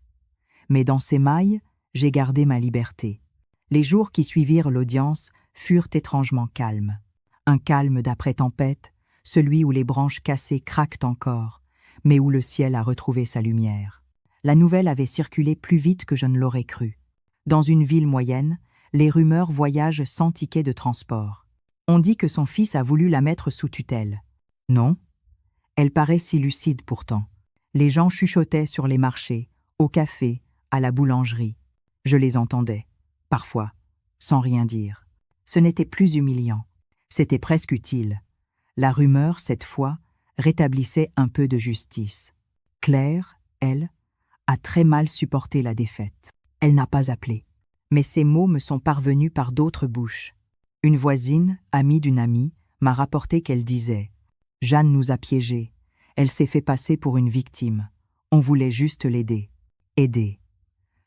Mais dans ces mailles, j'ai gardé ma liberté. Les jours qui suivirent l'audience furent étrangement calmes. Un calme d'après-tempête, celui où les branches cassées craquent encore, mais où le ciel a retrouvé sa lumière. La nouvelle avait circulé plus vite que je ne l'aurais cru. Dans une ville moyenne, les rumeurs voyagent sans ticket de transport. On dit que son fils a voulu la mettre sous tutelle. Non. Elle paraît si lucide pourtant. Les gens chuchotaient sur les marchés, au café, à la boulangerie. Je les entendais, parfois, sans rien dire. Ce n'était plus humiliant. C'était presque utile. La rumeur, cette fois, rétablissait un peu de justice. Claire, elle, a très mal supporté la défaite. Elle n'a pas appelé. Mais ces mots me sont parvenus par d'autres bouches. Une voisine, amie d'une amie, m'a rapporté qu'elle disait « Jeanne nous a piégés. Elle s'est fait passer pour une victime. On voulait juste l'aider. Aider. »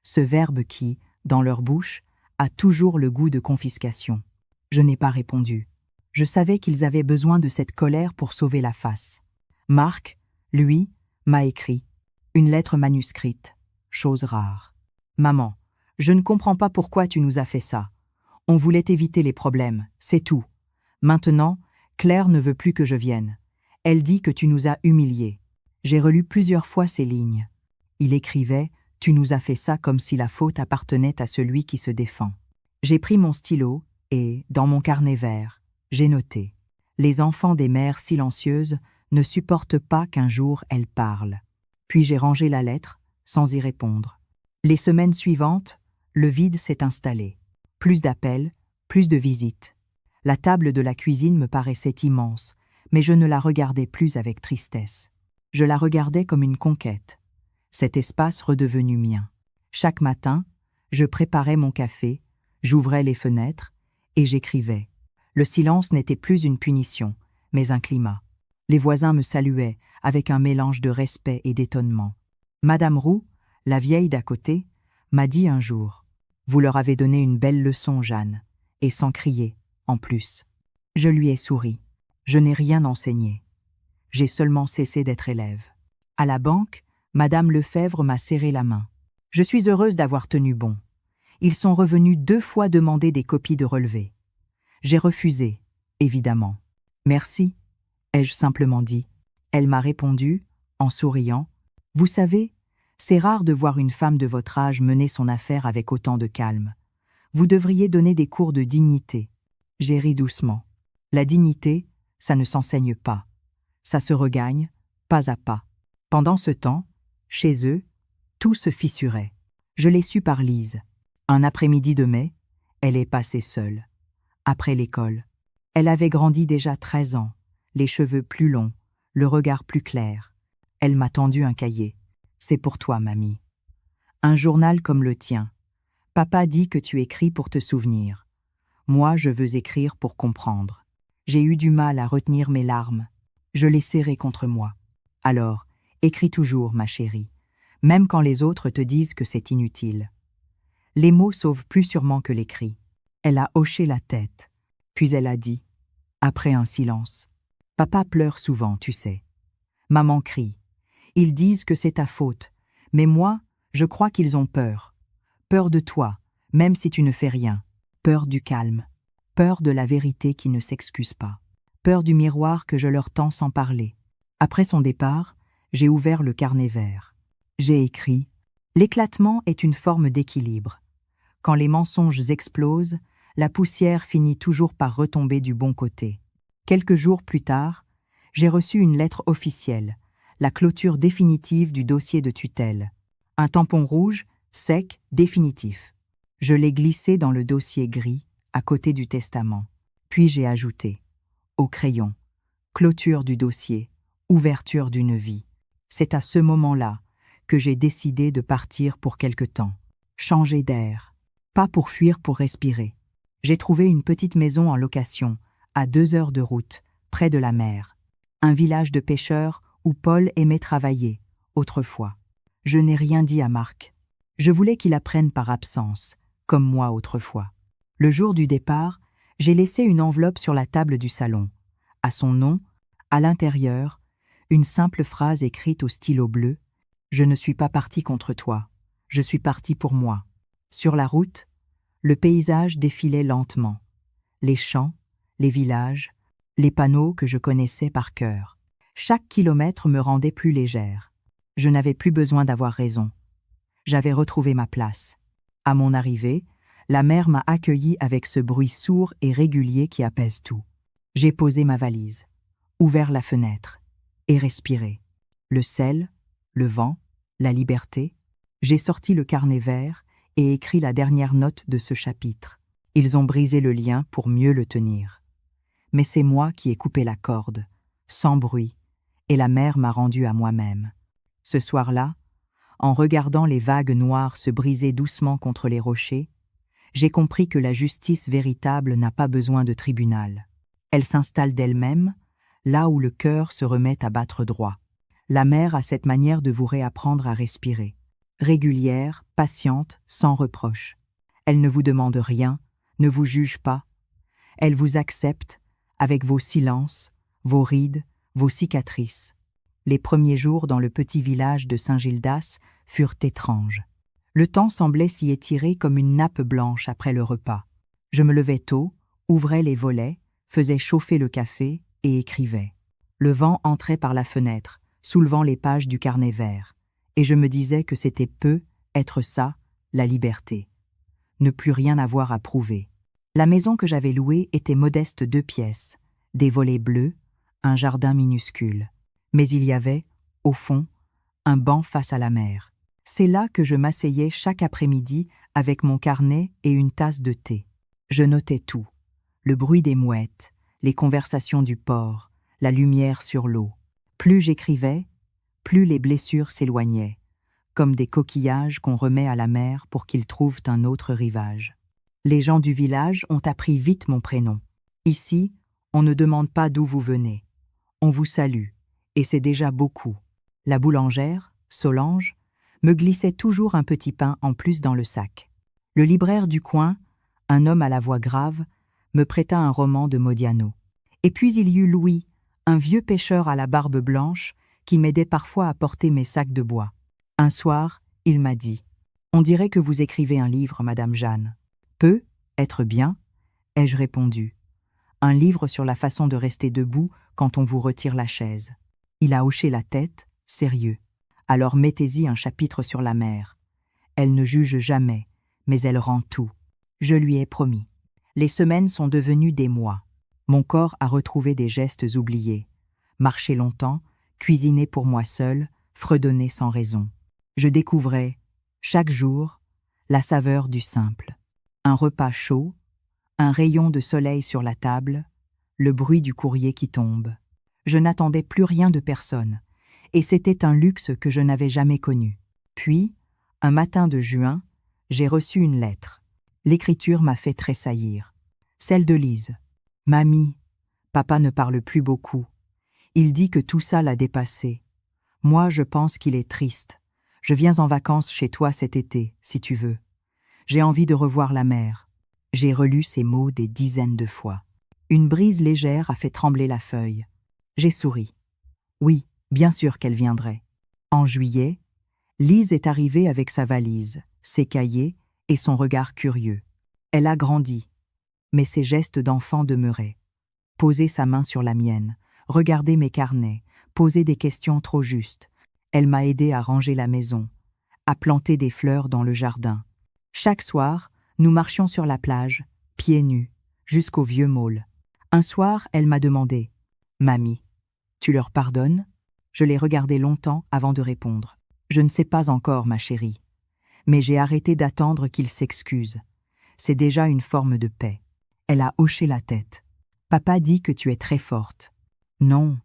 Ce verbe qui, dans leur bouche, a toujours le goût de confiscation. Je n'ai pas répondu. Je savais qu'ils avaient besoin de cette colère pour sauver la face. Marc, lui, m'a écrit. Une lettre manuscrite. Chose rare. « Maman, je ne comprends pas pourquoi tu nous as fait ça. On voulait éviter les problèmes, c'est tout. Maintenant, Claire ne veut plus que je vienne. Elle dit que tu nous as humiliés. » J'ai relu plusieurs fois ces lignes. Il écrivait « Tu nous as fait ça » comme si la faute appartenait à celui qui se défend. J'ai pris mon stylo et, dans mon carnet vert, j'ai noté « Les enfants des mères silencieuses ne supportent pas qu'un jour elles parlent. » Puis j'ai rangé la lettre, sans y répondre. Les semaines suivantes, le vide s'est installé. Plus d'appels, plus de visites. La table de la cuisine me paraissait immense, mais je ne la regardais plus avec tristesse. Je la regardais comme une conquête. Cet espace redevenu mien. Chaque matin, je préparais mon café, j'ouvrais les fenêtres et j'écrivais. Le silence n'était plus une punition, mais un climat. Les voisins me saluaient avec un mélange de respect et d'étonnement. Madame Roux, la vieille d'à côté, m'a dit un jour « Vous leur avez donné une belle leçon, Jeanne, et sans crier, en plus. » Je lui ai souri. Je n'ai rien enseigné. J'ai seulement cessé d'être élève. À la banque, Madame Lefebvre m'a serré la main. Je suis heureuse d'avoir tenu bon. Ils sont revenus 2 fois demander des copies de relevés. J'ai refusé, évidemment. « Merci », ai-je simplement dit. Elle m'a répondu, en souriant, « Vous savez, C'est rare de voir une femme de votre âge mener son affaire avec autant de calme. Vous devriez donner des cours de dignité. » J'ai ri doucement. La dignité, ça ne s'enseigne pas. Ça se regagne, pas à pas. Pendant ce temps, chez eux, tout se fissurait. Je l'ai su par Lise. Un après-midi de mai, elle est passée seule. Après l'école. Elle avait grandi déjà 13 ans, les cheveux plus longs, le regard plus clair. Elle m'a tendu un cahier. « C'est pour toi, mamie. Un journal comme le tien. Papa dit que tu écris pour te souvenir. Moi, je veux écrire pour comprendre. » J'ai eu du mal à retenir mes larmes. Je les serrais contre moi. « Alors, écris toujours, ma chérie, même quand les autres te disent que c'est inutile. » Les mots sauvent plus sûrement que les cris. Elle a hoché la tête, puis elle a dit, après un silence, « Papa pleure souvent, tu sais. Maman crie. Ils disent que c'est ta faute, mais moi, je crois qu'ils ont peur. Peur de toi, même si tu ne fais rien. Peur du calme. Peur de la vérité qui ne s'excuse pas. Peur du miroir que je leur tends sans parler. » Après son départ, j'ai ouvert le carnet vert. J'ai écrit « L'éclatement est une forme d'équilibre. Quand les mensonges explosent, la poussière finit toujours par retomber du bon côté. » Quelques jours plus tard, j'ai reçu une lettre officielle, la clôture définitive du dossier de tutelle. Un tampon rouge, sec, définitif. Je l'ai glissé dans le dossier gris, à côté du testament. Puis j'ai ajouté, au crayon, clôture du dossier, ouverture d'une vie. C'est à ce moment-là que j'ai décidé de partir pour quelque temps. Changer d'air. Pas pour fuir, pour respirer. J'ai trouvé une petite maison en location, à 2 heures de route, près de la mer. Un village de pêcheurs où Paul aimait travailler, autrefois. Je n'ai rien dit à Marc. Je voulais qu'il apprenne par absence, comme moi autrefois. Le jour du départ, j'ai laissé une enveloppe sur la table du salon. À son nom, à l'intérieur, une simple phrase écrite au stylo bleu. « Je ne suis pas parti contre toi. Je suis parti pour moi. » Sur la route, le paysage défilait lentement. Les champs, les villages, les panneaux que je connaissais par cœur. Chaque kilomètre me rendait plus légère. Je n'avais plus besoin d'avoir raison. J'avais retrouvé ma place. À mon arrivée, la mer m'a accueilli avec ce bruit sourd et régulier qui apaise tout. J'ai posé ma valise, ouvert la fenêtre et respiré. Le sel, le vent, la liberté. J'ai sorti le carnet vert et écrit la dernière note de ce chapitre. Ils ont brisé le lien pour mieux le tenir. Mais c'est moi qui ai coupé la corde, sans bruit, et la mer m'a rendu à moi-même. Ce soir-là, en regardant les vagues noires se briser doucement contre les rochers, j'ai compris que la justice véritable n'a pas besoin de tribunal. Elle s'installe d'elle-même, là où le cœur se remet à battre droit. La mer a cette manière de vous réapprendre à respirer. Régulière, patiente, sans reproche. Elle ne vous demande rien, ne vous juge pas. Elle vous accepte, avec vos silences, vos rides, vos cicatrices. Les premiers jours dans le petit village de Saint-Gildas furent étranges. Le temps semblait s'y étirer comme une nappe blanche après le repas. Je me levais tôt, ouvrais les volets, faisais chauffer le café et écrivais. Le vent entrait par la fenêtre, soulevant les pages du carnet vert, et je me disais que c'était peu, être ça, la liberté. Ne plus rien avoir à prouver. La maison que j'avais louée était modeste 2 pièces, des volets bleus, un jardin minuscule. Mais il y avait, au fond, un banc face à la mer. C'est là que je m'asseyais chaque après-midi avec mon carnet et une tasse de thé. Je notais tout. Le bruit des mouettes, les conversations du port, la lumière sur l'eau. Plus j'écrivais, plus les blessures s'éloignaient, comme des coquillages qu'on remet à la mer pour qu'ils trouvent un autre rivage. Les gens du village ont appris vite mon prénom. Ici, on ne demande pas d'où vous venez. On vous salue, et c'est déjà beaucoup. La boulangère, Solange, me glissait toujours un petit pain en plus dans le sac. Le libraire du coin, un homme à la voix grave, me prêta un roman de Modiano. Et puis il y eut Louis, un vieux pêcheur à la barbe blanche, qui m'aidait parfois à porter mes sacs de bois. Un soir, il m'a dit « On dirait que vous écrivez un livre, Madame Jeanne. » « Peut être bien, ai-je répondu. Un livre sur la façon de rester debout quand on vous retire la chaise. Il a hoché la tête, sérieux. Alors mettez-y un chapitre sur la mer. Elle ne juge jamais, mais elle rend tout. Je lui ai promis. Les semaines sont devenues des mois. Mon corps a retrouvé des gestes oubliés. Marcher longtemps, cuisiner pour moi seul, fredonner sans raison. Je découvrais, chaque jour, la saveur du simple. Un repas chaud, un rayon de soleil sur la table, le bruit du courrier qui tombe. Je n'attendais plus rien de personne, et c'était un luxe que je n'avais jamais connu. Puis, un matin de juin, j'ai reçu une lettre. L'écriture m'a fait tressaillir. Celle de Lise. « Mamie, papa ne parle plus beaucoup. Il dit que tout ça l'a dépassé. Moi, je pense qu'il est triste. Je viens en vacances chez toi cet été, si tu veux. J'ai envie de revoir la mer. » J'ai relu ces mots des dizaines de fois. Une brise légère a fait trembler la feuille. J'ai souri. Oui, bien sûr qu'elle viendrait. En juillet, Lise est arrivée avec sa valise, ses cahiers et son regard curieux. Elle a grandi, mais ses gestes d'enfant demeuraient. Poser sa main sur la mienne, regarder mes carnets, poser des questions trop justes. Elle m'a aidé à ranger la maison, à planter des fleurs dans le jardin. Chaque soir, nous marchions sur la plage, pieds nus, jusqu'au vieux môle. Un soir, elle m'a demandé « Mamie, tu leur pardonnes ?» Je l'ai regardée longtemps avant de répondre. « Je ne sais pas encore, ma chérie. Mais j'ai arrêté d'attendre qu'ils s'excusent. C'est déjà une forme de paix. » Elle a hoché la tête. « Papa dit que tu es très forte. » « Non, »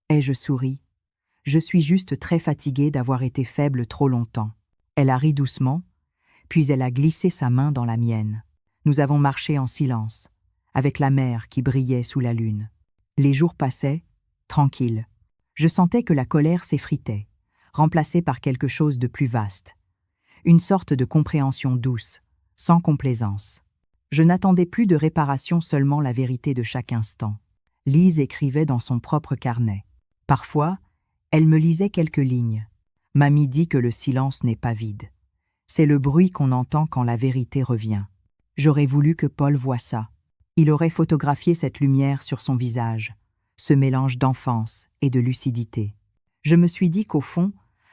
ai-je souri. « Je suis juste très fatiguée d'avoir été faible trop longtemps. » Elle a ri doucement, puis elle a glissé sa main dans la mienne. Nous avons marché en silence, avec la mer qui brillait sous la lune. Les jours passaient, tranquilles. Je sentais que la colère s'effritait, remplacée par quelque chose de plus vaste. Une sorte de compréhension douce, sans complaisance. Je n'attendais plus de réparation, seulement la vérité de chaque instant. Lise écrivait dans son propre carnet. Parfois, elle me lisait quelques lignes. Mamie dit que le silence n'est pas vide. C'est le bruit qu'on entend quand la vérité revient. J'aurais voulu que Paul voie ça. Il aurait photographié cette lumière sur son visage, ce mélange d'enfance et de lucidité. Je me suis dit qu'au fond,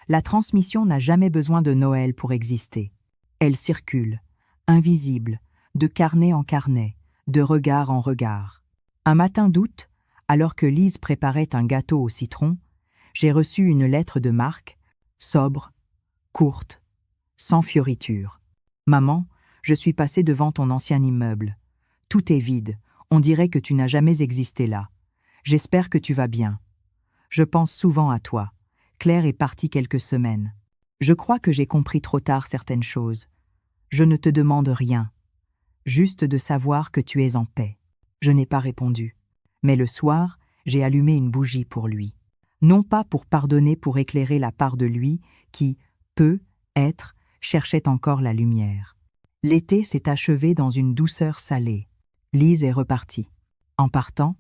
la transmission n'a jamais besoin de Noël pour exister. Elle circule, invisible, de carnet en carnet, de regard en regard. Un matin d'août, alors que Lise préparait un gâteau au citron, j'ai reçu une lettre de Marc, sobre, courte, sans fioriture. « Maman, je suis passée devant ton ancien immeuble. Tout est vide, on dirait que tu n'as jamais existé là. J'espère que tu vas bien. Je pense souvent à toi. Claire est partie quelques semaines. Je crois que j'ai compris trop tard certaines choses. Je ne te demande rien, juste de savoir que tu es en paix. » Je n'ai pas répondu. Mais le soir, j'ai allumé une bougie pour lui. Non pas pour pardonner, pour éclairer la part de lui qui, peut-être, cherchait encore la lumière. L'été s'est achevé dans une douceur salée. Lise est repartie. En partant,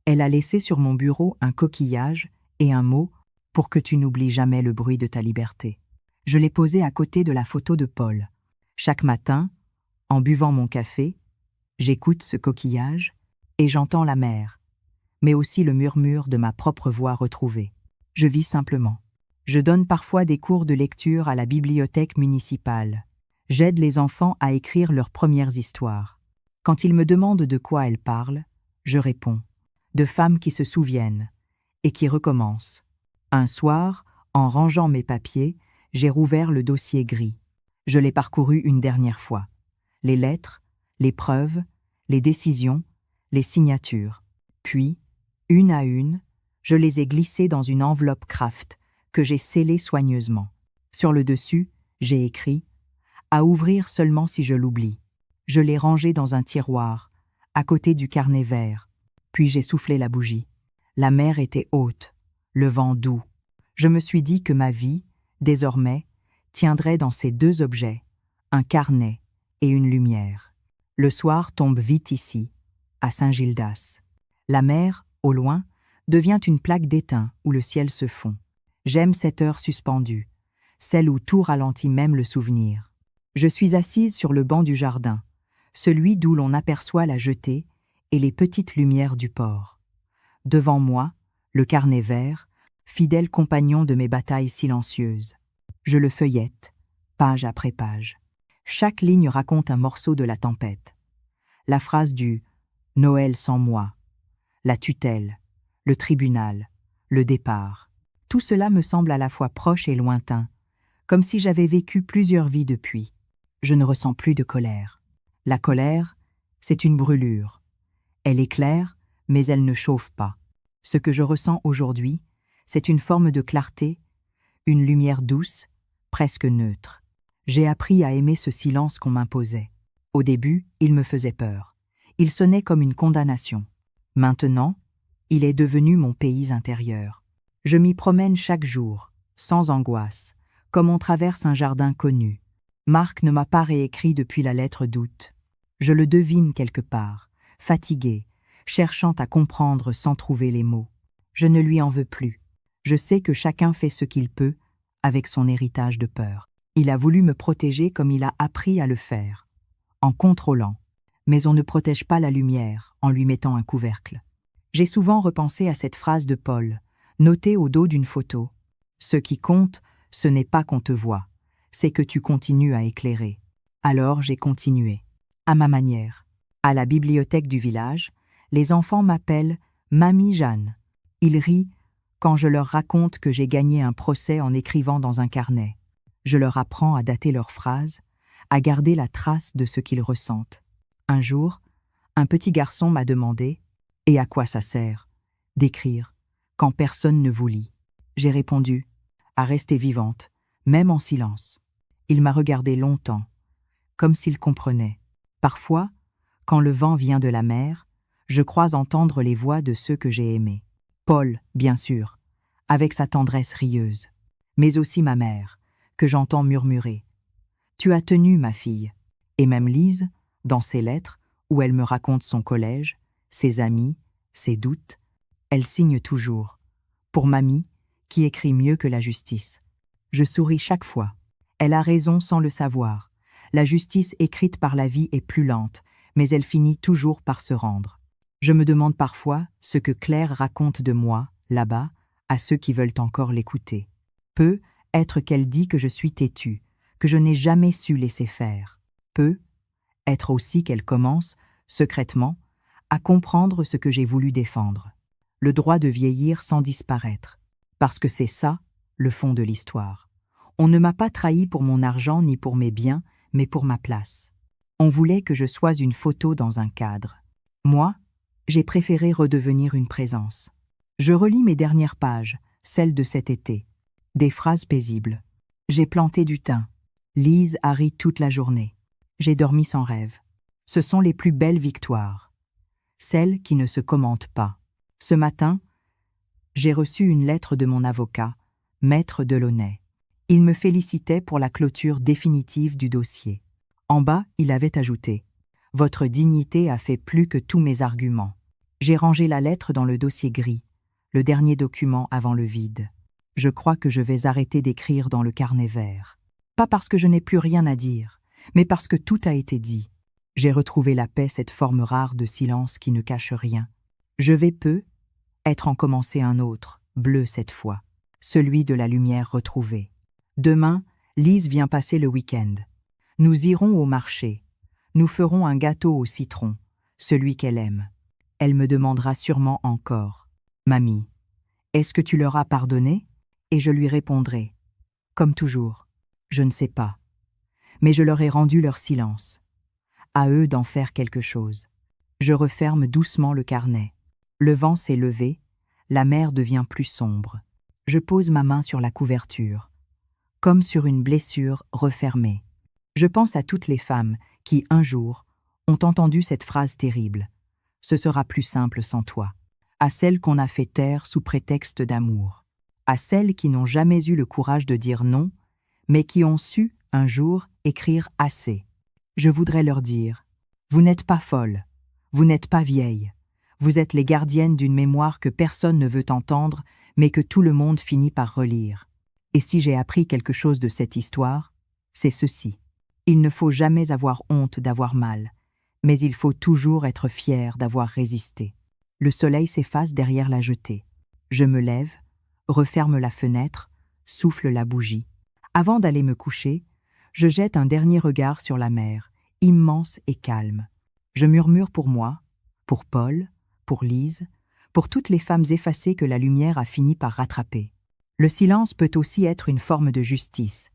elle a laissé sur mon bureau un coquillage et un mot pour que tu n'oublies jamais le bruit de ta liberté. Je l'ai posé à côté de la photo de Paul. Chaque matin, en buvant mon café, j'écoute ce coquillage et j'entends la mer, mais aussi le murmure de ma propre voix retrouvée. Je vis simplement. Je donne parfois des cours de lecture à la bibliothèque municipale. J'aide les enfants à écrire leurs premières histoires. Quand ils me demandent de quoi elles parlent, je réponds. De femmes qui se souviennent et qui recommencent. Un soir, en rangeant mes papiers, j'ai rouvert le dossier gris. Je l'ai parcouru une dernière fois. Les lettres, les preuves, les décisions, les signatures. Puis, une à une, je les ai glissées dans une enveloppe Kraft que j'ai scellée soigneusement. Sur le dessus, j'ai écrit « À ouvrir seulement si je l'oublie ». Je l'ai rangé dans un tiroir, à côté du carnet vert. Puis j'ai soufflé la bougie. La mer était haute, le vent doux. Je me suis dit que ma vie, désormais, tiendrait dans ces deux objets, un carnet et une lumière. Le soir tombe vite ici, à Saint-Gildas. La mer, au loin, devient une plaque d'étain où le ciel se fond. J'aime cette heure suspendue, celle où tout ralentit, même le souvenir. Je suis assise sur le banc du jardin, celui d'où l'on aperçoit la jetée et les petites lumières du port. Devant moi, le carnet vert, fidèle compagnon de mes batailles silencieuses. Je le feuillette, page après page. Chaque ligne raconte un morceau de la tempête. La phrase du « Noël sans moi », la tutelle, le tribunal, le départ. Tout cela me semble à la fois proche et lointain, comme si j'avais vécu plusieurs vies depuis. Je ne ressens plus de colère. La colère, c'est une brûlure. Elle éclaire, mais elle ne chauffe pas. Ce que je ressens aujourd'hui, c'est une forme de clarté, une lumière douce, presque neutre. J'ai appris à aimer ce silence qu'on m'imposait. Au début, il me faisait peur. Il sonnait comme une condamnation. Maintenant, il est devenu mon pays intérieur. Je m'y promène chaque jour, sans angoisse, comme on traverse un jardin connu. Marc ne m'a pas réécrit depuis la lettre d'août. Je le devine quelque part, fatigué, cherchant à comprendre sans trouver les mots. Je ne lui en veux plus. Je sais que chacun fait ce qu'il peut, avec son héritage de peur. Il a voulu me protéger comme il a appris à le faire, en contrôlant. Mais on ne protège pas la lumière en lui mettant un couvercle. J'ai souvent repensé à cette phrase de Paul, notée au dos d'une photo. « Ce qui compte, ce n'est pas qu'on te voit, c'est que tu continues à éclairer. » Alors j'ai continué, à ma manière. À la bibliothèque du village, les enfants m'appellent « Mamie Jeanne ». Ils rient quand je leur raconte que j'ai gagné un procès en écrivant dans un carnet. Je leur apprends à dater leurs phrases, à garder la trace de ce qu'ils ressentent. Un jour, un petit garçon m'a demandé « Et à quoi ça sert d'écrire quand personne ne vous lit ?» J'ai répondu « À rester vivante, même en silence. » Il m'a regardé longtemps, comme s'il comprenait. Parfois, quand le vent vient de la mer, je crois entendre les voix de ceux que j'ai aimés. Paul, bien sûr, avec sa tendresse rieuse, mais aussi ma mère, que j'entends murmurer. « Tu as tenu, ma fille. » Et même Lise, dans ses lettres, où elle me raconte son collège, ses amis, ses doutes, elle signe toujours. Pour mamie, qui écrit mieux que la justice. Je souris chaque fois. Elle a raison sans le savoir. La justice écrite par la vie est plus lente, mais elle finit toujours par se rendre. Je me demande parfois ce que Claire raconte de moi, là-bas, à ceux qui veulent encore l'écouter. Peut être qu'elle dit que je suis têtue, que je n'ai jamais su laisser faire. Peut être aussi qu'elle commence, secrètement, à comprendre ce que j'ai voulu défendre. Le droit de vieillir sans disparaître. Parce que c'est ça, le fond de l'histoire. On ne m'a pas trahi pour mon argent ni pour mes biens, mais pour ma place. On voulait que je sois une photo dans un cadre. Moi, j'ai préféré redevenir une présence. Je relis mes dernières pages, celles de cet été. Des phrases paisibles. J'ai planté du thym. Lise a ri toute la journée. J'ai dormi sans rêve. Ce sont les plus belles victoires. Celles qui ne se commentent pas. Ce matin, j'ai reçu une lettre de mon avocat, Maître Delaunay. Il me félicitait pour la clôture définitive du dossier. En bas, il avait ajouté « Votre dignité a fait plus que tous mes arguments. » J'ai rangé la lettre dans le dossier gris, le dernier document avant le vide. Je crois que je vais arrêter d'écrire dans le carnet vert. Pas parce que je n'ai plus rien à dire, mais parce que tout a été dit. J'ai retrouvé la paix, cette forme rare de silence qui ne cache rien. Je vais être en commencer un autre, bleu cette fois, celui de la lumière retrouvée. Demain, Lise vient passer le week-end. Nous irons au marché. Nous ferons un gâteau au citron, celui qu'elle aime. Elle me demandera sûrement encore « Mamie, est-ce que tu leur as pardonné ?» Et je lui répondrai « Comme toujours, je ne sais pas. Mais je leur ai rendu leur silence. À eux d'en faire quelque chose. » Je referme doucement le carnet. Le vent s'est levé, la mer devient plus sombre. Je pose ma main sur la couverture, comme sur une blessure refermée. Je pense à toutes les femmes qui, un jour, ont entendu cette phrase terrible. « Ce sera plus simple sans toi ». À celles qu'on a fait taire sous prétexte d'amour. À celles qui n'ont jamais eu le courage de dire non, mais qui ont su, un jour, écrire assez. Je voudrais leur dire « Vous n'êtes pas folles, vous n'êtes pas vieilles. Vous êtes les gardiennes d'une mémoire que personne ne veut entendre, mais que tout le monde finit par relire. Et si j'ai appris quelque chose de cette histoire, c'est ceci. Il ne faut jamais avoir honte d'avoir mal, mais il faut toujours être fier d'avoir résisté. Le soleil s'efface derrière la jetée. Je me lève, referme la fenêtre, souffle la bougie. Avant d'aller me coucher, je jette un dernier regard sur la mer, immense et calme. Je murmure pour moi, pour Paul, pour Lise, pour toutes les femmes effacées que la lumière a fini par rattraper. Le silence peut aussi être une forme de justice.